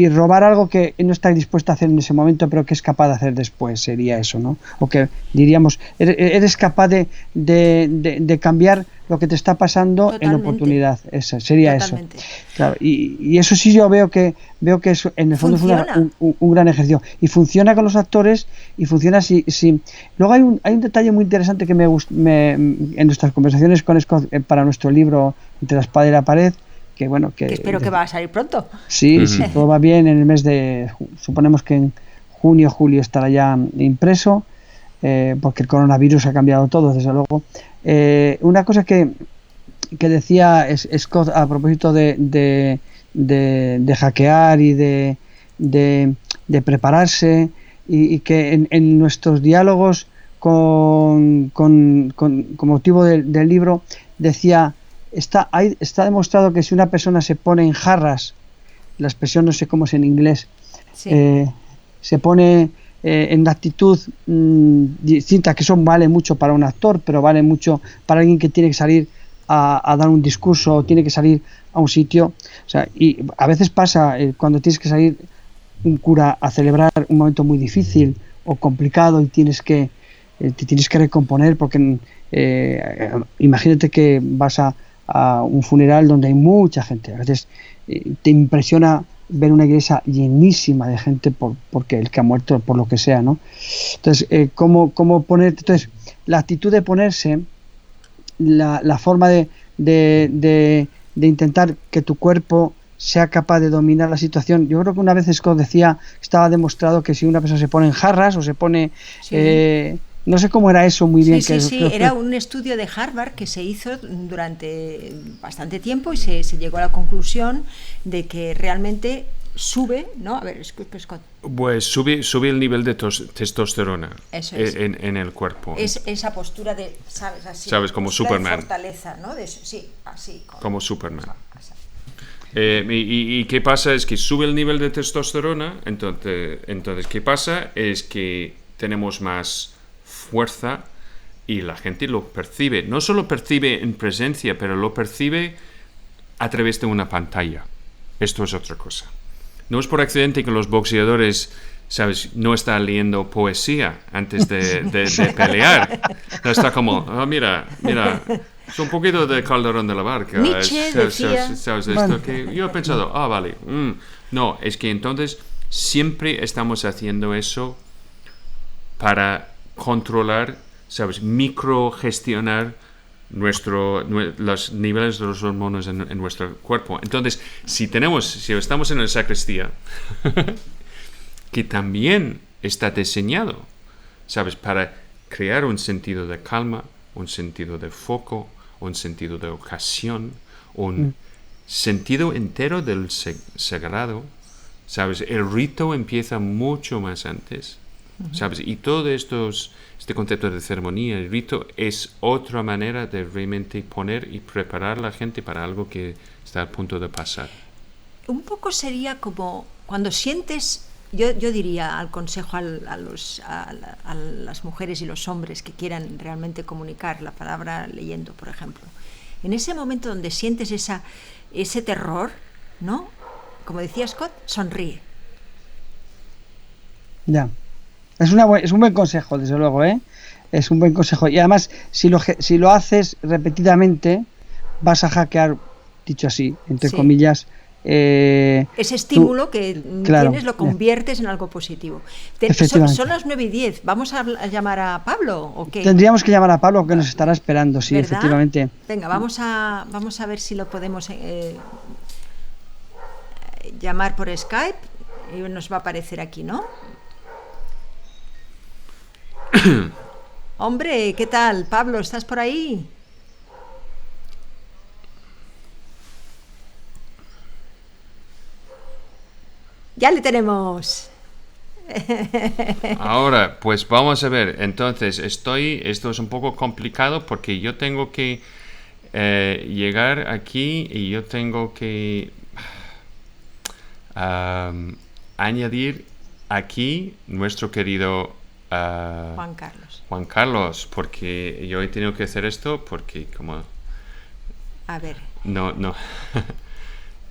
robar algo que no estás dispuesto a hacer en ese momento, pero que es capaz de hacer después, sería eso, ¿no? O que diríamos, eres capaz de cambiar lo que te está pasando. Totalmente. En oportunidad. Sería Totalmente. Eso. Claro, y eso sí yo veo que eso, en el fondo funciona. Es un gran ejercicio. Y funciona con los actores, y funciona si. Luego hay un detalle muy interesante que en nuestras conversaciones con Scott para nuestro libro Entre la espada y la pared, que espero que va a salir pronto. Sí, si todo va bien, en el mes suponemos que en junio, julio estará ya impreso, porque el coronavirus ha cambiado todo, desde luego. Una cosa que decía Scott a propósito de hackear y de prepararse, y que en nuestros diálogos con motivo del libro decía, está demostrado que si una persona se pone en jarras, la expresión no sé cómo es en inglés, se pone en actitud distinta, que eso vale mucho para un actor, pero vale mucho para alguien que tiene que salir a dar un discurso o tiene que salir a un sitio. O sea, y a veces pasa cuando tienes que salir un cura a celebrar un momento muy difícil o complicado y te tienes que recomponer, porque imagínate que vas a un funeral donde hay mucha gente. A veces te impresiona ver una iglesia llenísima de gente porque el que ha muerto por lo que sea, ¿no? Entonces, ¿cómo ponerte? Entonces, la actitud de ponerse, la forma de intentar que tu cuerpo sea capaz de dominar la situación. Yo creo que una vez Scott decía que estaba demostrado que si una persona se pone en jarras o se pone... no sé cómo era eso muy bien. Sí, era un estudio de Harvard que se hizo durante bastante tiempo y se llegó a la conclusión de que realmente sube, ¿no? A ver, Scott. Pues sube el nivel de testosterona en el cuerpo. Es esa postura de, ¿sabes? Así. ¿Sabes? Como Superman. De fortaleza, ¿no? Sí, así. Como Superman. Y qué pasa es que sube el nivel de testosterona, entonces ¿qué pasa? Es que tenemos más fuerza y la gente lo percibe. No solo percibe en presencia, pero lo percibe a través de una pantalla. Esto es otra cosa. No es por accidente que los boxeadores, ¿sabes?, no están leyendo poesía antes de pelear. No está como, mira, es un poquito de Calderón de la Barca. Nietzsche decía... ¿Sabes esto? Que yo he pensado, vale. No, es que entonces siempre estamos haciendo eso para controlar, ¿sabes?, microgestionar los niveles de los hormonas en nuestro cuerpo. Entonces, si estamos en la sacristía, que también está diseñado, ¿sabes?, para crear un sentido de calma, un sentido de foco, un sentido de ocasión, un sentido entero del sagrado, ¿sabes? El rito empieza mucho más antes, ¿sabes? Y todo este concepto de ceremonia, el rito, es otra manera de realmente poner y preparar a la gente para algo que está a punto de pasar. Un poco sería como cuando sientes, yo diría al consejo a las mujeres y los hombres que quieran realmente comunicar la palabra leyendo, por ejemplo, en ese momento donde sientes ese terror, ¿no? Como decía Scott, sonríe. Ya. Es un buen consejo, desde luego, ¿eh? Es un buen consejo. Y además, si lo haces repetidamente, vas a hackear, dicho así, entre comillas, ese estímulo que tienes lo conviertes en algo positivo. Son las 9:10. ¿Vamos a llamar a Pablo o qué? Tendríamos que llamar a Pablo, que nos estará esperando, sí, ¿verdad? Efectivamente. Venga, vamos a ver si lo podemos llamar por Skype y nos va a aparecer aquí, ¿no? Hombre, ¿qué tal? Pablo, ¿estás por ahí? Ya le tenemos. Ahora, pues vamos a ver. Entonces, esto es un poco complicado porque yo tengo que llegar aquí y yo tengo que añadir aquí nuestro querido Juan Carlos, porque yo he tenido que hacer esto porque como... A ver. No.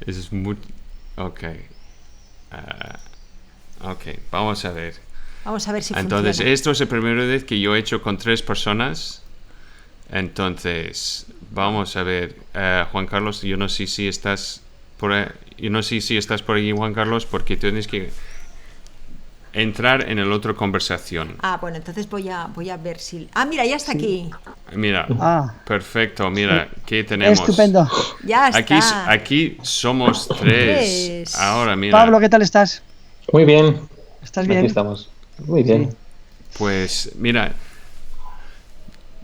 Es muy... Ok. Ok, vamos a ver. Vamos a ver si Entonces, funciona. esto es la primera vez que yo he hecho con 3 personas. Entonces, vamos a ver. Juan Carlos, yo no sé si estás por ahí. Yo no sé si estás por ahí, Juan Carlos, porque tienes que entrar en el otro conversación. Bueno, entonces voy a ver si... mira, ya está aquí. Mira, perfecto, mira, ¿qué tenemos? Estupendo. Ya está. Aquí somos 3. Ahora, mira. Pablo, ¿qué tal estás? Muy bien. ¿Estás bien? Aquí estamos. Muy bien. Sí. Pues, mira,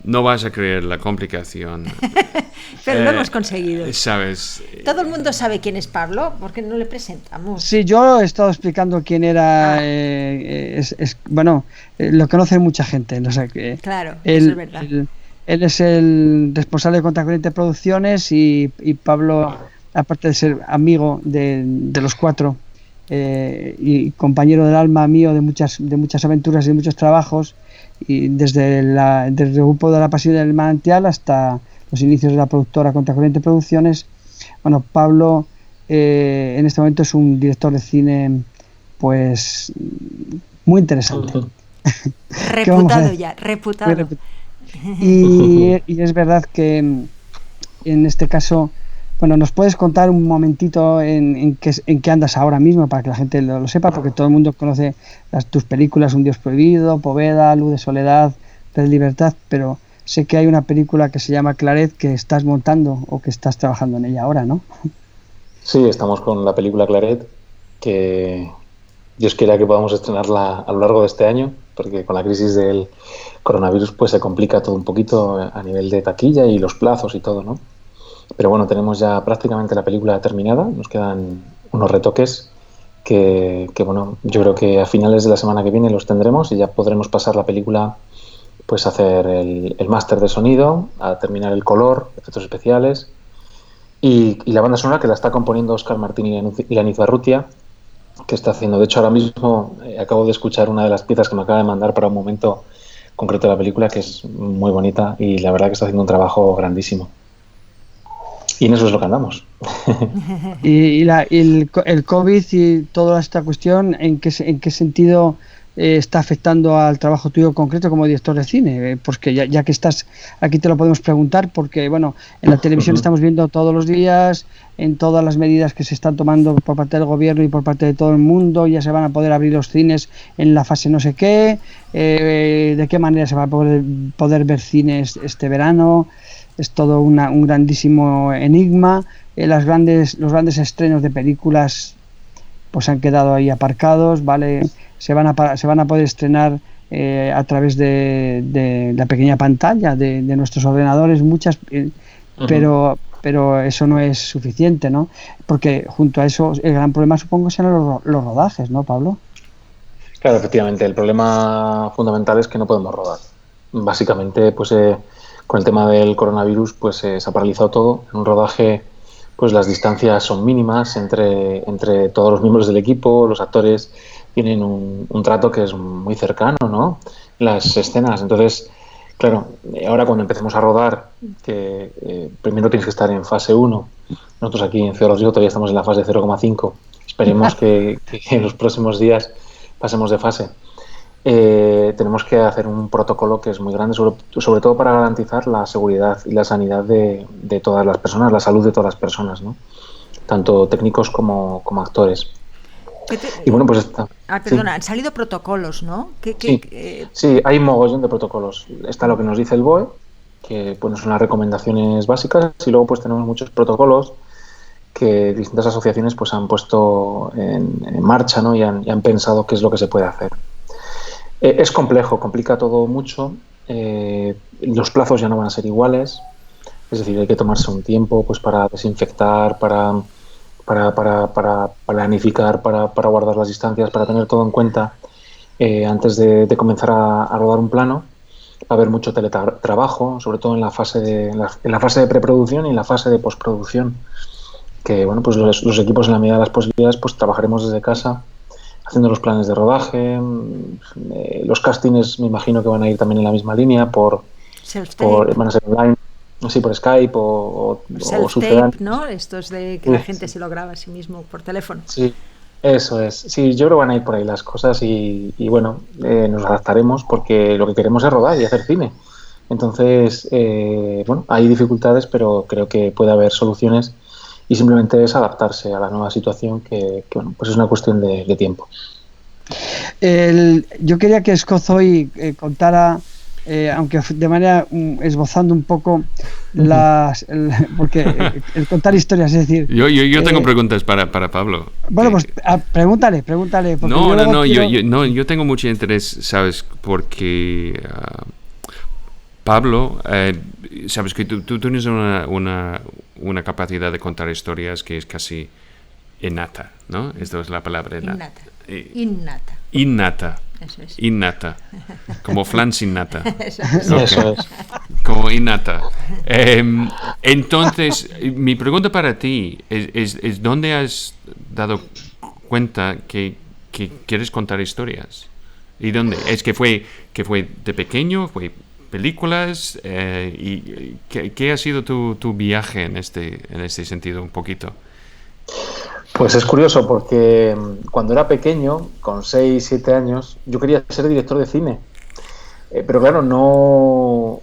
no vas a creer la complicación. Pero lo hemos conseguido. ¿Sabes? Todo el mundo sabe quién es Pablo, porque no le presentamos. Sí, yo he estado explicando quién era. Bueno, lo conoce mucha gente. O sea, claro, eso es verdad. Él es el responsable de Contracorriente Producciones y Pablo, aparte de ser amigo de los 4 y compañero del alma mío de muchas aventuras y de muchos trabajos, y desde el grupo de La Pasión del Manantial hasta los inicios de la productora Contracorriente Producciones. Bueno, Pablo en este momento es un director de cine pues muy interesante. Reputado ya, reputado. Y es verdad que en este caso, bueno, ¿nos puedes contar un momentito en qué andas ahora mismo para que la gente lo sepa? Porque todo el mundo conoce tus películas, Un Dios Prohibido, Poveda, Luz de Soledad, Red Libertad, pero sé que hay una película que se llama Claret que estás montando o que estás trabajando en ella ahora, ¿no? Sí, estamos con la película Claret, que Dios quiera que podamos estrenarla a lo largo de este año, porque con la crisis del coronavirus pues se complica todo un poquito a nivel de taquilla y los plazos y todo, ¿no? Pero bueno, tenemos ya prácticamente la película terminada, nos quedan unos retoques que bueno, yo creo que a finales de la semana que viene los tendremos y ya podremos pasar la película pues a hacer el máster de sonido, a terminar el color, efectos especiales y la banda sonora que la está componiendo Óscar Martín y Laniz Barrutia, que está haciendo. De hecho, ahora mismo acabo de escuchar una de las piezas que me acaba de mandar para un momento concreto de la película, que es muy bonita y la verdad que está haciendo un trabajo grandísimo. Y en eso es lo que andamos. Y el COVID y toda esta cuestión, ¿en qué sentido está afectando al trabajo tuyo concreto como director de cine? Porque ya que estás aquí te lo podemos preguntar, porque bueno, en la televisión estamos viendo todos los días, en todas las medidas que se están tomando por parte del gobierno y por parte de todo el mundo, ya se van a poder abrir los cines en la fase no sé qué, de qué manera se va a poder ver cines este verano. Es todo un grandísimo enigma. Los grandes estrenos de películas pues han quedado ahí aparcados, ¿vale? Se van a poder estrenar a través de la pequeña pantalla de nuestros ordenadores, muchas, pero eso no es suficiente, ¿no? Porque junto a eso el gran problema supongo serán los rodajes, ¿no, Pablo? Claro, efectivamente, el problema fundamental es que no podemos rodar. Básicamente, pues con el tema del coronavirus, pues se ha paralizado todo. En un rodaje, pues las distancias son mínimas entre todos los miembros del equipo, los actores tienen un trato que es muy cercano, ¿no? Las escenas. Entonces, claro, ahora cuando empecemos a rodar, que primero tienes que estar en fase 1. Nosotros aquí en Ciudad Rodrigo todavía estamos en la fase 0,5. Esperemos que en los próximos días pasemos de fase. tenemos que hacer un protocolo que es muy grande, sobre todo para garantizar la seguridad y la sanidad de todas las personas, la salud de todas las personas, ¿no? Tanto técnicos como actores. Y bueno, pues está. Perdona, han salido protocolos, ¿no? Sí, hay un mogollón de protocolos. Está lo que nos dice el BOE, que bueno, son las recomendaciones básicas, y luego pues tenemos muchos protocolos que distintas asociaciones pues han puesto en marcha, ¿no? y han pensado qué es lo que se puede hacer. Es complejo, complica todo mucho. Los plazos ya no van a ser iguales, es decir, hay que tomarse un tiempo pues para desinfectar, para planificar, para guardar las distancias, para tener todo en cuenta antes de comenzar a rodar un plano. Va a haber mucho teletrabajo, sobre todo en la fase de preproducción y en la fase de postproducción, que bueno, pues los equipos, en la medida de las posibilidades, pues trabajaremos desde casa haciendo los planes de rodaje. Los castings me imagino que van a ir también en la misma línea, van a ser online, sí, por Skype o self-tape, ¿no? Estos de que la gente se lo graba a sí mismo por teléfono. Sí, eso es. Sí, yo creo que van a ir por ahí las cosas y bueno, nos adaptaremos porque lo que queremos es rodar y hacer cine. Entonces, bueno, hay dificultades, pero creo que puede haber soluciones y simplemente es adaptarse a la nueva situación que bueno, pues es una cuestión de tiempo. Yo quería que Scott hoy contara, aunque de manera esbozando un poco porque el contar historias, es decir... Yo tengo preguntas para Pablo. Bueno, pues pregúntale. Yo tengo mucho interés, ¿sabes? Porque... Pablo, sabes que tú tienes una capacidad de contar historias que es casi innata, ¿no? Esto es la palabra innata. Eso es. Innata. Como flan sin nata. Eso es. Como innata. Entonces, mi pregunta para ti es ¿dónde has dado cuenta que quieres contar historias? ¿Y dónde? ¿Es que fue de pequeño? ¿Fue películas? ¿Y qué ha sido tu viaje en este sentido un poquito? Pues es curioso porque cuando era pequeño, con 6, 7 años, yo quería ser director de cine. Pero claro, no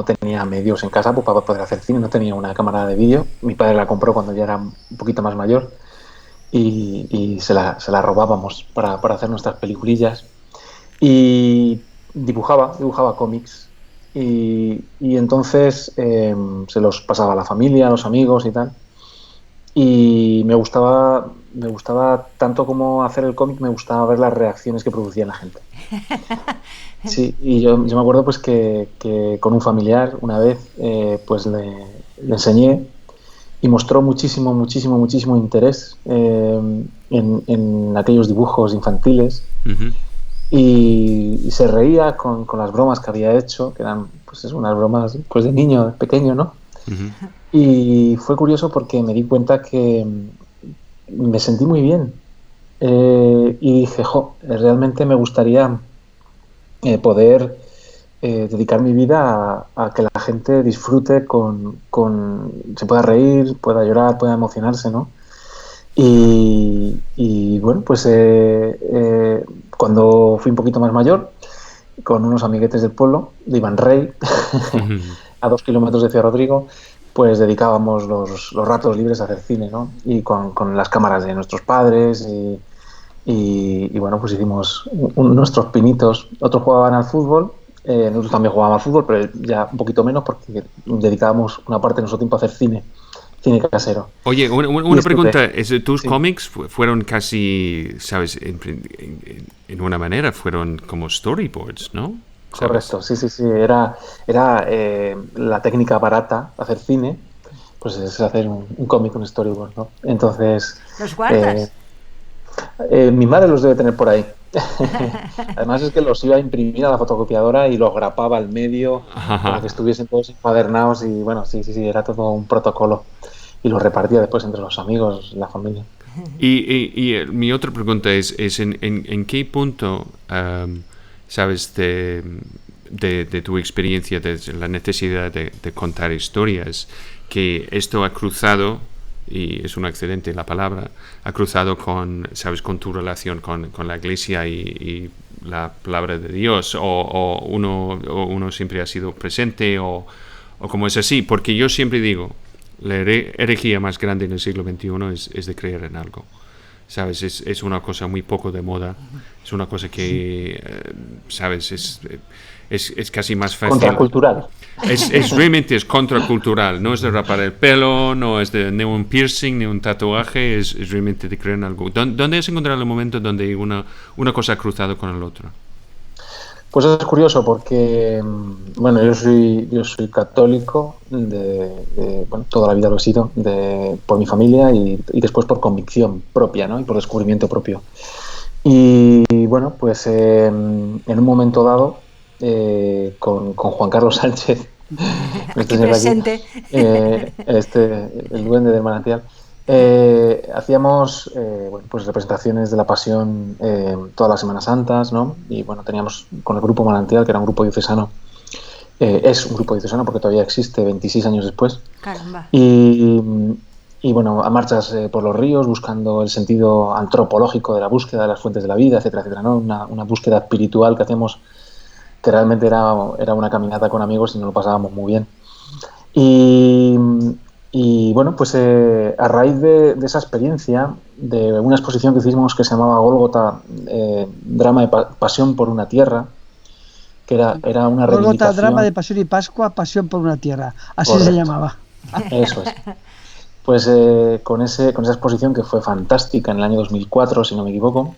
tenía medios en casa pues, para poder hacer cine, no tenía una cámara de vídeo. Mi padre la compró cuando ya era un poquito más mayor y se la robábamos para hacer nuestras peliculillas. Y dibujaba cómics y entonces se los pasaba a la familia, a los amigos y tal. Y me gustaba tanto como hacer el cómic, me gustaba ver las reacciones que producía la gente. Sí, y yo me acuerdo pues que con un familiar una vez pues le enseñé y mostró muchísimo interés en aquellos dibujos infantiles. Uh-huh. Y se reía con las bromas que había hecho, que eran pues unas bromas pues de niño pequeño, ¿no? Uh-huh. Y fue curioso porque me di cuenta que me sentí muy bien y dije, realmente me gustaría poder dedicar mi vida a que la gente disfrute se pueda reír, pueda llorar, pueda emocionarse, ¿no? Y bueno, pues cuando fui un poquito más mayor, con unos amiguetes del pueblo, de Iván Rey, a 2 kilómetros de Ciudad Rodrigo, pues dedicábamos los ratos libres a hacer cine, ¿no? Y con las cámaras de nuestros padres y bueno, pues hicimos nuestros pinitos. Otros jugaban al fútbol, nosotros también jugábamos al fútbol, pero ya un poquito menos porque dedicábamos una parte de nuestro tiempo a hacer cine casero. Oye, una pregunta, ¿tus cómics fueron casi, sabes, en una manera, fueron como storyboards, ¿no? ¿Sabes? Correcto, sí, era la técnica barata de hacer cine, pues es hacer un cómic, un storyboard, ¿no? Entonces... ¿Los guardas? Mi madre los debe tener por ahí. Además es que los iba a imprimir a la fotocopiadora y los grapaba al medio para que estuviesen todos encuadernados y bueno, sí, era todo un protocolo y los repartía después entre los amigos, la familia. Y mi otra pregunta es ¿en qué punto, sabes, de tu experiencia, de la necesidad de contar historias, que esto ha cruzado y es un accidente la palabra, ha cruzado con, ¿sabes?, con tu relación con la iglesia y la palabra de Dios, o uno siempre ha sido presente, o como es así, porque yo siempre digo, la herejía más grande en el siglo XXI es de creer en algo. ¿Sabes? Es una cosa muy poco de moda, es una cosa que, ¿sabes? Es casi más fácil. Contracultural. Realmente es contracultural, no es de rapar el pelo, no es de ni un piercing, ni un tatuaje, es realmente de creer en algo. ¿Dónde has encontrado el momento donde una cosa ha cruzado con el otro? Pues es curioso porque, bueno, yo soy católico, bueno, toda la vida lo he sido, por mi familia y después por convicción propia, ¿no? Y por descubrimiento propio. Y bueno, pues en un momento dado, con Juan Carlos Sánchez, aquí presente, el duende del manantial, hacíamos bueno, pues representaciones de la Pasión todas las Semanas Santas, ¿no? Y bueno, teníamos con el grupo Manantial, que era un grupo diocesano, es un grupo diocesano porque todavía existe 26 años después. Caramba. Y bueno, a marchas por los ríos, buscando el sentido antropológico de la búsqueda de las fuentes de la vida, etcétera, etcétera, ¿no? Una búsqueda espiritual que hacíamos, que realmente era una caminata con amigos y nos lo pasábamos muy bien. Y bueno, pues a raíz de esa experiencia, de una exposición que hicimos que se llamaba Gólgota, drama de pasión por una tierra, que era una reivindicación. Gólgota, drama de pasión y Pascua, pasión por una tierra, así Correcto. Se llamaba. Eso es. Pues con esa exposición, que fue fantástica en el año 2004, si no me equivoco,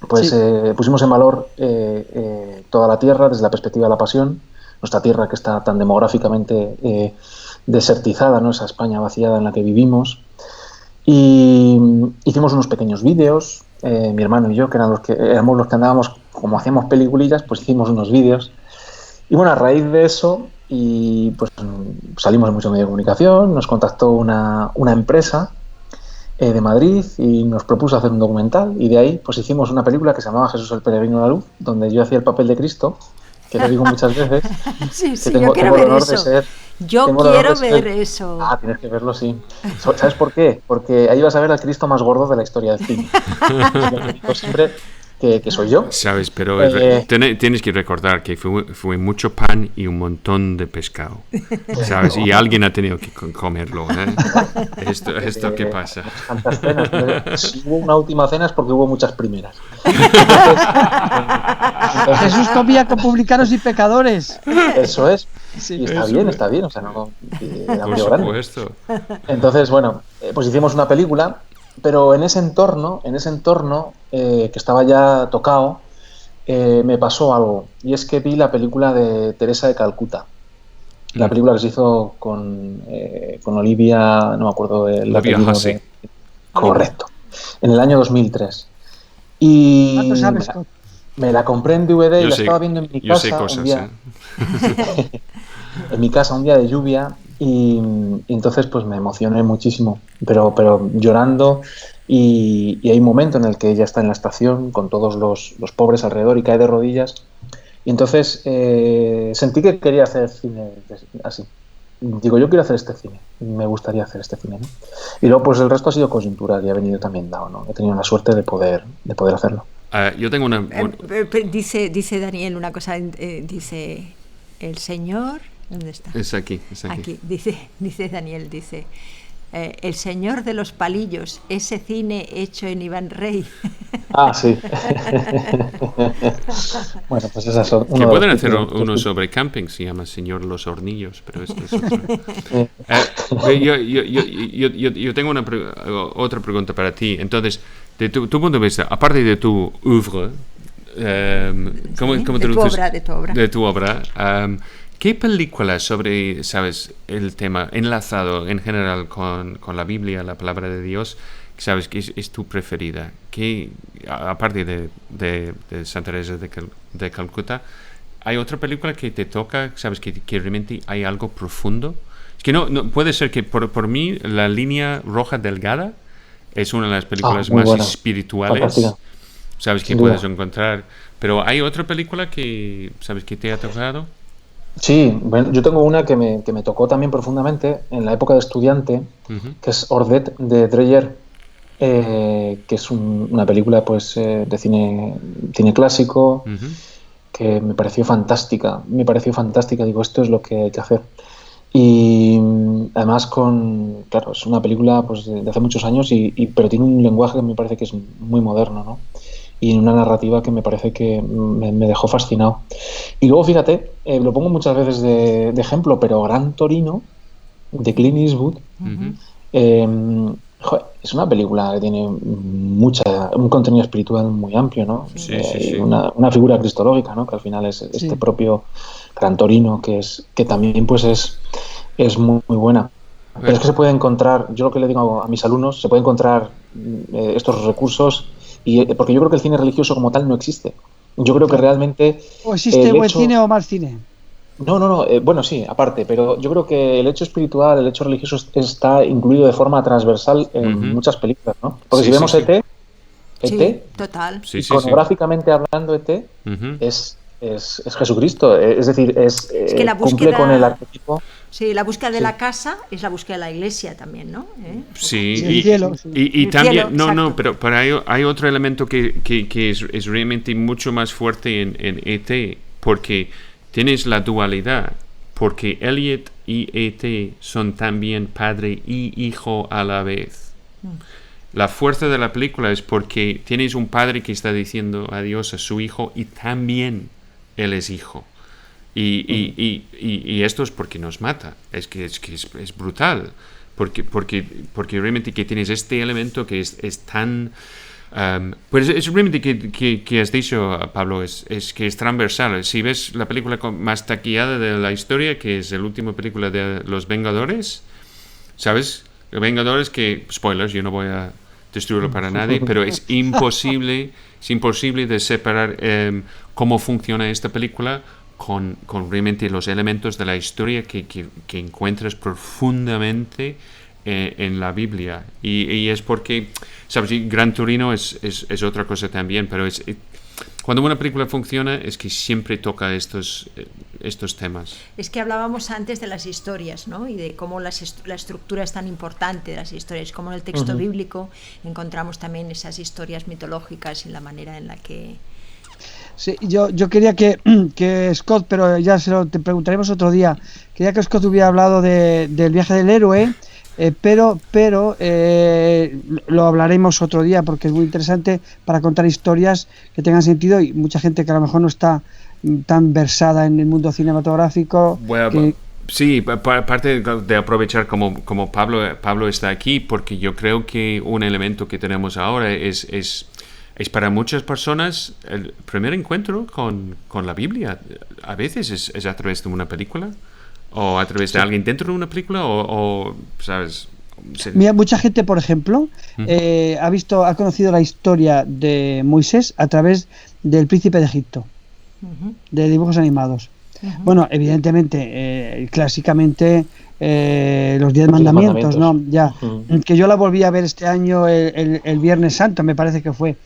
pues Sí. pusimos en valor toda la tierra desde la perspectiva de la pasión, nuestra tierra que está tan demográficamente desertizada, ¿no? Esa España vaciada en la que vivimos. Y hicimos unos pequeños vídeos, mi hermano y yo, que éramos los que andábamos, como hacíamos peliculillas, pues hicimos unos vídeos. Y bueno, a raíz de eso, y pues salimos en muchos medios de comunicación, nos contactó una empresa de Madrid y nos propuso hacer un documental, y de ahí pues hicimos una película que se llamaba Jesús el Peregrino de la Luz, donde yo hacía el papel de Cristo, que lo digo muchas veces. Sí, que tengo, yo quiero ver eso. Yo tengo quiero ver eso. Ah, tienes que verlo, sí. ¿Sabes por qué? Porque ahí vas a ver al Cristo más gordo de la historia del cine. Yo digo siempre que soy yo. Sabes, pero tienes que recordar que fue mucho pan y un montón de pescado, ¿sabes? Y alguien ha tenido que comerlo, ¿eh? Esto ¿qué pasa? Tantas cenas. Si hubo una última cena es porque hubo muchas primeras. Entonces, Jesús comía con publicanos y pecadores. Eso es. Sí, y está bien, o sea, no era Por supuesto. Entonces, bueno, pues hicimos una película, pero en ese entorno que estaba ya tocado, me pasó algo, y es que vi la película de Teresa de Calcuta, la película que se hizo con Olivia, no me acuerdo el apellido. Correcto, en el año 2003. Y ¿Cuánto sabes, Scott? me la compré en DVD y la estaba viendo en mi casa. Yo sé cosas, en mi casa un día de lluvia, y entonces pues me emocioné muchísimo, pero llorando, y hay un momento en el que ella está en la estación con todos los pobres alrededor y cae de rodillas, y entonces sentí que quería hacer cine así. Digo, yo quiero hacer este cine, me gustaría hacer este cine, ¿no? Y luego pues el resto ha sido coyuntural y ha venido también dado, ¿no? He tenido la suerte de poder hacerlo. Yo tengo una... Dice Daniel una cosa, dice el Señor... ¿Dónde está? Es aquí. Aquí, dice Daniel, el Señor de los Palillos, ese cine hecho en Iván Rey. Ah, sí. Bueno, pues esa es que pueden hacer uno sobre camping, se llama Señor Los Hornillos, pero esto es otro. Yo tengo otra pregunta para ti. Entonces, de tu punto de vista, aparte de tu oeuvre, de tu obra, ¿qué película sobre, sabes, el tema enlazado en general con la Biblia, la palabra de Dios, sabes que es tu preferida? Que aparte de Santa Teresa de Calcuta, ¿hay otra película que te toca, sabes, que realmente hay algo profundo? Es que no puede ser que por mí La Línea Roja Delgada es una de las películas más espirituales, fantástica, sabes, que puedes encontrar. Pero ¿hay otra película que sabes que te ha tocado? Sí, bueno, yo tengo una que me tocó también profundamente en la época de estudiante, que es Ordet de Dreyer, que es una película pues de cine clásico, que me pareció fantástica, digo, esto es lo que hay que hacer. Y además claro, es una película pues de hace muchos años, pero tiene un lenguaje que me parece que es muy moderno, ¿no? Y una narrativa que me parece que me dejó fascinado. Y luego, fíjate, lo pongo muchas veces de ejemplo, pero Gran Torino, de Clint Eastwood, es una película que tiene un contenido espiritual muy amplio, ¿no? Sí, Y una figura cristológica, ¿no? Que al final es este propio Gran Torino, que también pues es muy, muy buena. Pero es que se puede encontrar, yo lo que le digo a mis alumnos, se puede encontrar estos recursos, porque yo creo que el cine religioso como tal no existe. Yo creo que realmente... ¿O existe buen cine o mal cine? No, bueno, sí, aparte, pero yo creo que el hecho espiritual, el hecho religioso está incluido de forma transversal en muchas películas, ¿no? Porque si vemos ET, total. Iconográficamente hablando, ET es Jesucristo, es decir, que la búsqueda, cumple con el arquetipo. Sí, la búsqueda de la casa es la búsqueda de la iglesia también, ¿no? Sí, el cielo, y también, cielo, pero hay otro elemento que es realmente mucho más fuerte en ET, porque tienes la dualidad, porque Elliot y ET son también padre y hijo a la vez. La fuerza de la película es porque tienes un padre que está diciendo adiós a su hijo y también él es hijo. Y esto es porque nos mata. Es brutal. Porque realmente que tienes este elemento que es tan... pues es realmente que has dicho, Pablo, es que es transversal. Si ves la película más taquillada de la historia, que es la última película de Los Vengadores, ¿sabes? Los Vengadores, que, spoilers, yo no voy a destruirlo para nadie, pero es imposible de separar cómo funciona esta película con realmente los elementos de la historia que encuentras profundamente en la Biblia. Y es porque, ¿sabes? Gran Torino es otra cosa también, pero cuando una película funciona es que siempre toca estos temas. Es que hablábamos antes de las historias, ¿no? Y de cómo la estructura es tan importante de las historias, como en el texto bíblico encontramos también esas historias mitológicas y la manera en la que... Sí, yo quería que Scott, pero ya te preguntaremos otro día, quería que Scott hubiera hablado del viaje del héroe, pero lo hablaremos otro día porque es muy interesante para contar historias que tengan sentido y mucha gente que a lo mejor no está tan versada en el mundo cinematográfico. Bueno, sí, aparte de aprovechar como Pablo está aquí, porque yo creo que un elemento que tenemos ahora es para muchas personas el primer encuentro con la Biblia. A veces es a través de una película o a través de alguien dentro de una película o ¿sabes? Mira, mucha gente, por ejemplo, ha conocido la historia de Moisés a través del Príncipe de Egipto, de dibujos animados. Bueno, evidentemente, clásicamente los 10 mandamientos, ¿no? Ya, que yo la volví a ver este año el Viernes Santo, me parece que fue.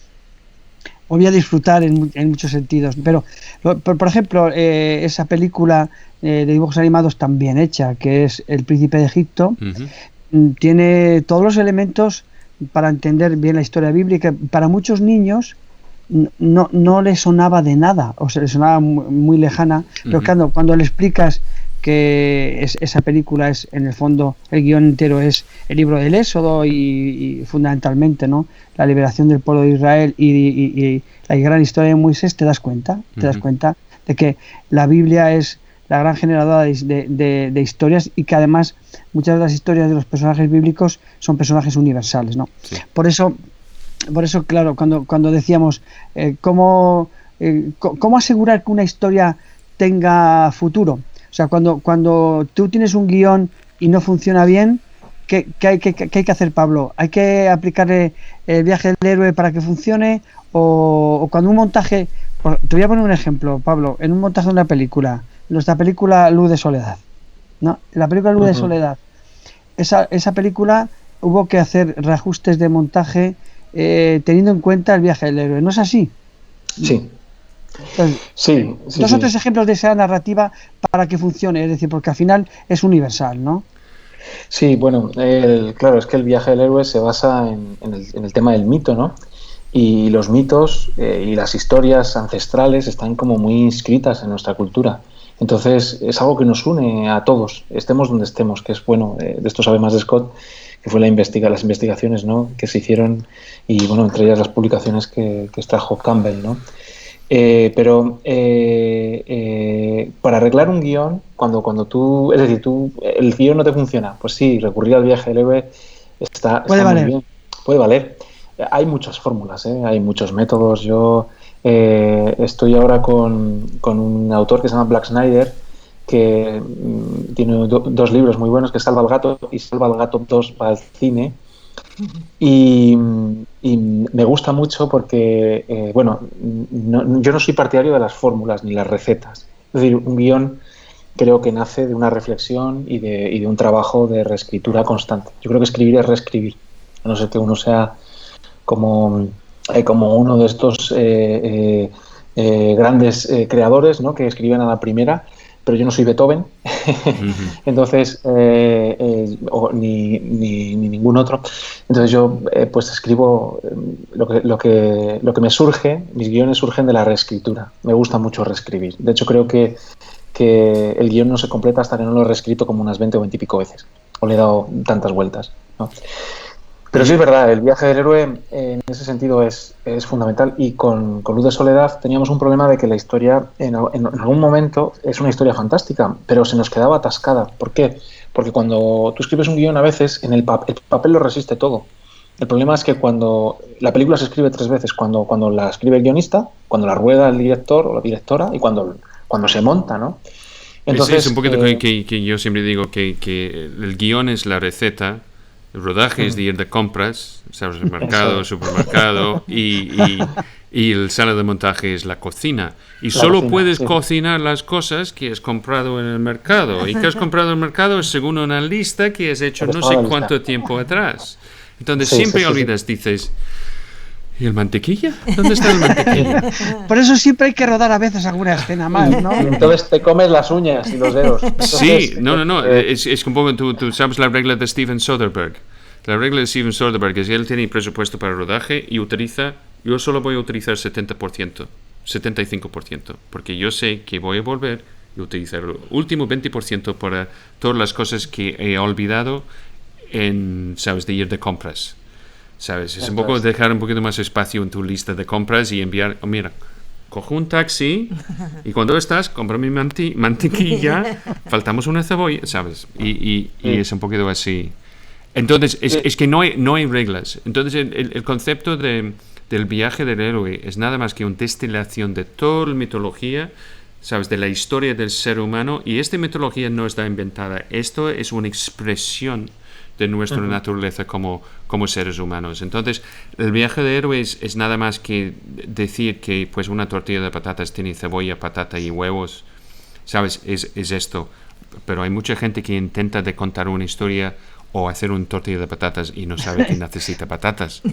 Volví a disfrutar en muchos sentidos, pero por ejemplo esa película de dibujos animados tan bien hecha que es El Príncipe de Egipto, tiene todos los elementos para entender bien la historia bíblica. Para muchos niños no les sonaba de nada, o se les sonaba muy lejana, pero cuando le explicas que esa película es, en el fondo, el guión entero es el libro del Éxodo y fundamentalmente, ¿no?, la liberación del pueblo de Israel y la gran historia de Moisés, te das cuenta de que la Biblia es la gran generadora de historias y que además muchas de las historias de los personajes bíblicos son personajes universales, ¿no? Sí. Por eso, claro, cuando decíamos cómo asegurar que una historia tenga futuro. O sea, cuando tú tienes un guión y no funciona bien, ¿qué hay que hacer, Pablo? ¿Hay que aplicarle el viaje del héroe para que funcione? O cuando un montaje... Te voy a poner un ejemplo, Pablo. En un montaje de una película, nuestra película Luz de Soledad, ¿no? La película Luz de Soledad, esa película hubo que hacer reajustes de montaje teniendo en cuenta el viaje del héroe. ¿No es así? Sí. Entonces, Sí, dos o tres ejemplos de esa narrativa para que funcione, es decir, porque al final es universal, ¿no? Sí, bueno, claro, es que el viaje del héroe se basa en el tema del mito, ¿no? Y los mitos y las historias ancestrales están como muy inscritas en nuestra cultura. Entonces es algo que nos une a todos, estemos donde estemos, que es bueno, de esto sabe más de Scott, que fue las investigaciones, ¿no?, que se hicieron y bueno, entre ellas las publicaciones que extrajo Campbell, ¿no? Para arreglar un guión, cuando tú, es decir, el guión no te funciona, pues sí, recurrir al viaje del héroe está Puede muy valer. bien, puede valer. Hay muchas fórmulas, hay muchos métodos. Yo estoy ahora con un autor que se llama Black Snyder, que tiene dos libros muy buenos, que es Salva al Gato y Salva al Gato 2 va al cine. Y me gusta mucho porque, bueno, yo no soy partidario de las fórmulas ni las recetas. Es decir, un guión creo que nace de una reflexión y de un trabajo de reescritura constante. Yo creo que escribir es reescribir, a no ser que uno sea como uno de estos grandes creadores, ¿no?, que escriben a la primera, pero yo no soy Beethoven, entonces, ni ningún otro. Entonces yo pues escribo lo que me surge, mis guiones surgen de la reescritura. Me gusta mucho reescribir. De hecho, creo que el guión no se completa hasta que no lo he reescrito como unas 20 o 20 y pico veces, o le he dado tantas vueltas, ¿no? Pero sí es verdad, el viaje del héroe en ese sentido es fundamental, y con Luz de Soledad teníamos un problema de que la historia en algún momento es una historia fantástica, pero se nos quedaba atascada. ¿Por qué? Porque cuando tú escribes un guión, a veces el papel lo resiste todo. El problema es que cuando la película se escribe 3 veces, cuando la escribe el guionista, cuando la rueda el director o la directora y cuando se monta, ¿no? Entonces, es un poquito que yo siempre digo que el guión es la receta. El rodaje es de ir de compras, ¿sabes? El mercado, supermercado, y el sala de montaje es la cocina. Y solo puedes cocinar las cosas que has comprado en el mercado. Y que has comprado en el mercado es según una lista que has hecho no sé cuánto tiempo atrás. Entonces siempre olvidas, dices, ¿y el mantequilla? ¿Dónde está el mantequilla? Por eso siempre hay que rodar a veces alguna escena más, ¿no? Entonces te comes las uñas y los dedos. Entonces, sí, no. Es un poco, tú sabes la regla de Steven Soderbergh. La regla de Steven Soderbergh es que él tiene presupuesto para rodaje y yo solo voy a utilizar 70%, 75%, porque yo sé que voy a volver y utilizar el último 20% para todas las cosas que he olvidado ¿sabes?, de ir de compras. ¿Sabes? Es un poco dejar un poquito más espacio en tu lista de compras y enviar, mira, cojo un taxi y cuando estás, compro mi mantequilla, faltamos una cebolla, ¿sabes? Y es un poquito así. Entonces, es que no hay reglas. Entonces, el concepto del viaje del héroe es nada más que una destilación de toda la mitología, ¿sabes?, de la historia del ser humano, y esta mitología no está inventada. Esto es una expresión de nuestra naturaleza como seres humanos. Entonces, el viaje de héroes es nada más que decir que pues una tortilla de patatas tiene cebolla, patata y huevos, ¿sabes? Es esto. Pero hay mucha gente que intenta de contar una historia o hacer un tortilla de patatas y no sabe que necesita patatas.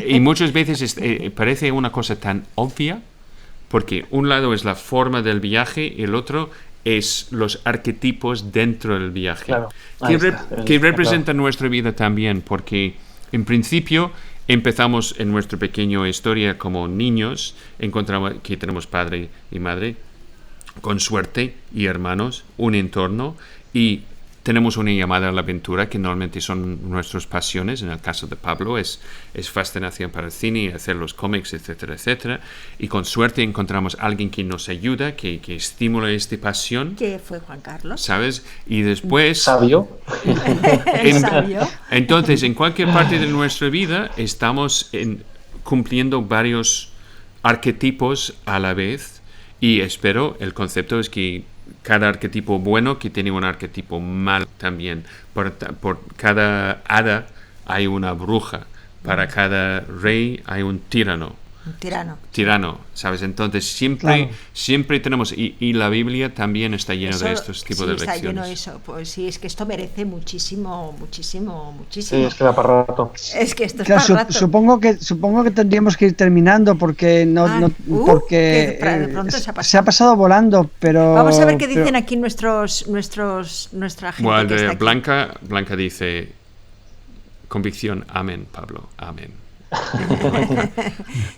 Y muchas veces parece una cosa tan obvia, porque un lado es la forma del viaje y el otro es los arquetipos dentro del viaje, claro, que representan nuestra vida también, porque en principio empezamos en nuestra pequeña historia como niños, encontramos que tenemos padre y madre, con suerte, y hermanos, un entorno, y tenemos una llamada a la aventura que normalmente son nuestras pasiones. En el caso de Pablo es fascinación para el cine, hacer los cómics, etcétera, etcétera. Y con suerte encontramos a alguien que nos ayuda, que estimula esta pasión. Que fue Juan Carlos. ¿Sabes? Y después... ¿Sabio? Entonces, en cualquier parte de nuestra vida estamos cumpliendo varios arquetipos a la vez. Y espero, el concepto es que cada arquetipo bueno que tiene un arquetipo malo también. Por cada hada hay una bruja, para cada rey hay un tirano, Un tirano. Tirano, ¿sabes? Entonces siempre tenemos, y la Biblia también está llena de estos tipos de lecciones. Está lleno de eso. Pues sí, es que esto merece muchísimo. Sí, es que da para rato. Es que esto es para rato. Supongo que tendríamos que ir terminando porque porque de pronto se ha pasado volando, pero vamos a ver qué dicen aquí nuestra gente. Bueno, que está aquí. Blanca dice convicción, amén, Pablo, amén.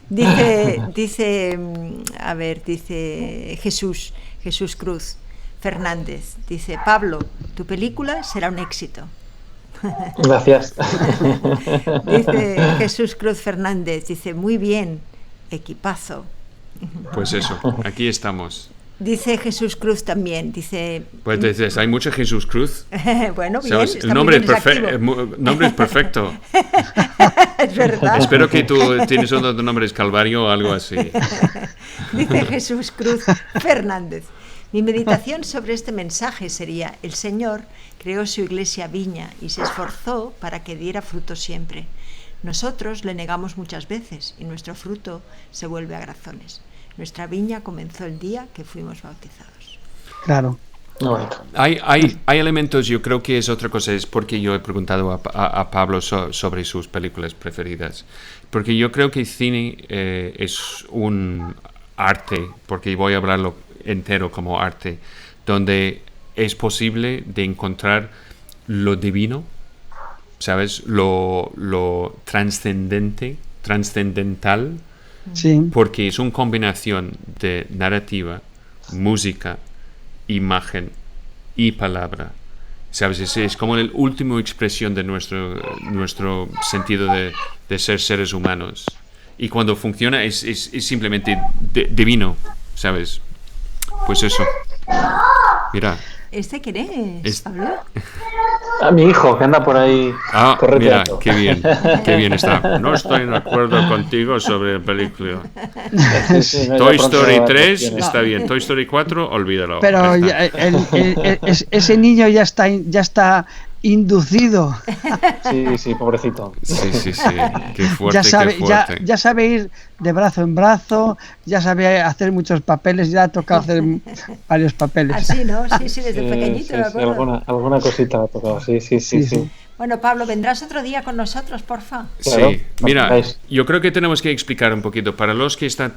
dice Jesús Cruz Fernández, dice: Pablo, tu película será un éxito. Gracias. Dice Jesús Cruz Fernández, dice: muy bien, equipazo. Pues eso, aquí estamos. Dice Jesús Cruz también, dice... Pues dices, hay mucho Jesús Cruz. Bueno, bien, ¿sabes? está El nombre, muy bien, nombre es perfecto. Es verdad. Espero que tú tienes otro nombre, es Calvario o algo así. Dice Jesús Cruz Fernández: mi meditación sobre este mensaje sería: el Señor creó su iglesia viña y se esforzó para que diera fruto siempre. Nosotros le negamos muchas veces y nuestro fruto se vuelve agrazones. Nuestra viña comenzó el día que fuimos bautizados. Claro. Hay elementos, yo creo que es otra cosa, es porque yo he preguntado a Pablo sobre sus películas preferidas. Porque yo creo que el cine es un arte, porque voy a hablarlo entero como arte, donde es posible de encontrar lo divino, ¿sabes? Lo trascendental. Sí. Porque es una combinación de narrativa, música, imagen y palabra. ¿Sabes? Es como la última expresión de nuestro sentido de ser seres humanos. Y cuando funciona es simplemente divino, ¿sabes? Pues eso. Mira. ¿Este quién es, Pablo? A mi hijo, que anda por ahí correteando. Mira, qué bien está. No estoy de acuerdo contigo sobre la película. Sí, Toy Story 3 está bien. Toy Story 4, olvídalo. Pero ese niño ya está inducido. Sí, pobrecito. Sí. Qué fuerte, ya sabe ir de brazo en brazo, ya sabe hacer muchos papeles, ya ha tocado hacer varios papeles. Así, ¿no? Sí, desde pequeñito, ¿de acuerdo? Alguna cosita ha tocado, sí. Bueno, Pablo, ¿vendrás otro día con nosotros, porfa? Claro, sí, mira, yo creo que tenemos que explicar un poquito para los que están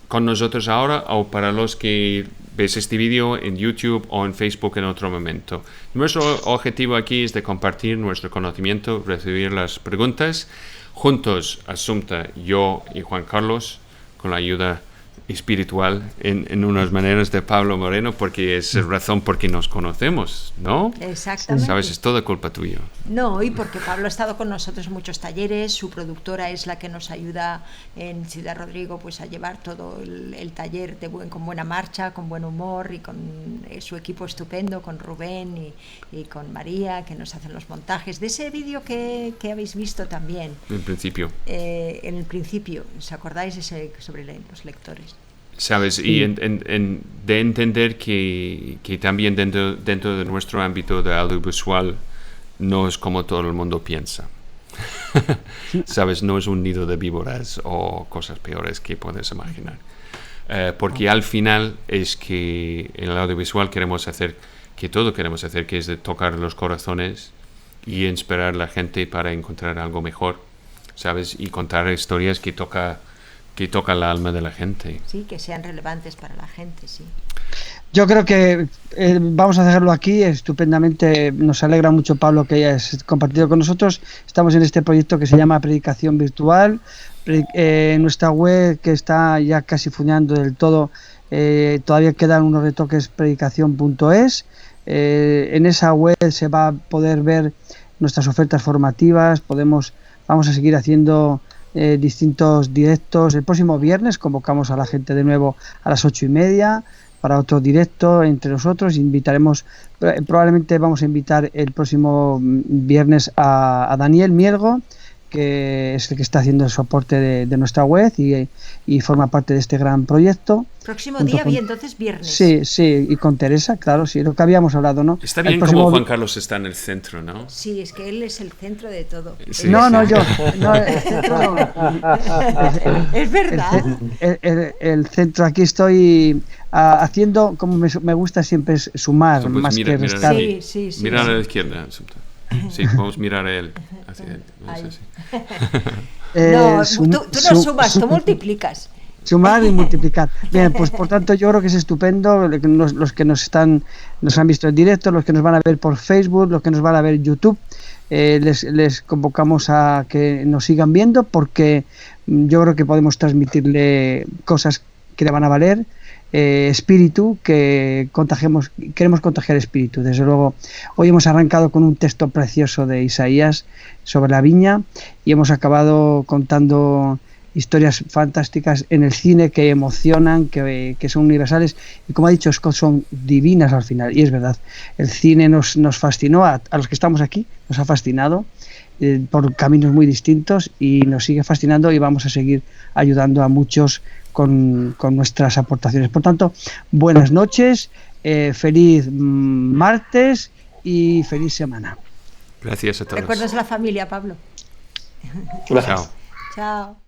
con nosotros ahora o para los que ves este vídeo en YouTube o en Facebook en otro momento. Nuestro objetivo aquí es de compartir nuestro conocimiento, recibir las preguntas. Juntos, Asunta, yo y Juan Carlos, con la ayuda espiritual en unas maneras de Pablo Moreno, porque es razón porque nos conocemos, ¿no? Exactamente. Sabes, es toda culpa tuya. No, y porque Pablo ha estado con nosotros en muchos talleres, su productora es la que nos ayuda en Ciudad Rodrigo pues a llevar todo el taller con buena marcha, con buen humor, y con su equipo estupendo, con Rubén y con María, que nos hacen los montajes de ese vídeo que habéis visto también. En principio. En el principio, ¿os acordáis sobre los lectores? ¿Sabes? Y de entender que también dentro de nuestro ámbito de audiovisual no es como todo el mundo piensa. ¿Sabes? No es un nido de víboras o cosas peores que puedes imaginar. Porque al final es que en el audiovisual queremos hacer que es de tocar los corazones y inspirar a la gente para encontrar algo mejor, ¿sabes? Y contar historias que toca el alma de la gente. Sí, que sean relevantes para la gente, sí. Yo creo que vamos a dejarlo aquí estupendamente. Nos alegra mucho, Pablo, que hayas compartido con nosotros. Estamos en este proyecto que se llama Predicación Virtual. Nuestra web, que está ya casi funcionando del todo, todavía quedan unos retoques, predicación.es. En esa web se va a poder ver nuestras ofertas formativas. Vamos a seguir haciendo distintos directos. El próximo viernes convocamos a la gente de nuevo a las 8:30 para otro directo entre nosotros. Probablemente vamos a invitar el próximo viernes a Daniel Mielgo, que es el que está haciendo el soporte de nuestra web y forma parte de este gran proyecto. Próximo día, entonces viernes. Sí, y con Teresa, claro, sí, lo que habíamos hablado, ¿no? Está bien como Juan Carlos está en el centro, ¿no? Sí, es que él es el centro de todo. Sí, no, sí. yo. No, el centro no. Es verdad. El centro, aquí estoy haciendo, como me gusta siempre, es sumar, Pues más que restar. Sí. Mira a la izquierda. Sí, vamos a mirar a él. Hacia él. Así. No, tú no sumas, tú multiplicas. Sumar y multiplicar. Bien, pues por tanto yo creo que es estupendo los que nos han visto en directo, los que nos van a ver por Facebook, los que nos van a ver en YouTube. Les convocamos a que nos sigan viendo, porque yo creo que podemos transmitirle cosas que le van a valer, espíritu, que queremos contagiar espíritu. Desde luego, hoy hemos arrancado con un texto precioso de Isaías sobre la viña y hemos acabado contando historias fantásticas en el cine que emocionan, que son universales y, como ha dicho Scott, son divinas al final. Y es verdad, el cine nos fascinó, a los que estamos aquí nos ha fascinado por caminos muy distintos y nos sigue fascinando, y vamos a seguir ayudando a muchos con nuestras aportaciones. Por tanto, buenas noches, feliz martes y feliz semana. Gracias a todos. Recuerdas la familia, Pablo. Gracias. Chao. Chao.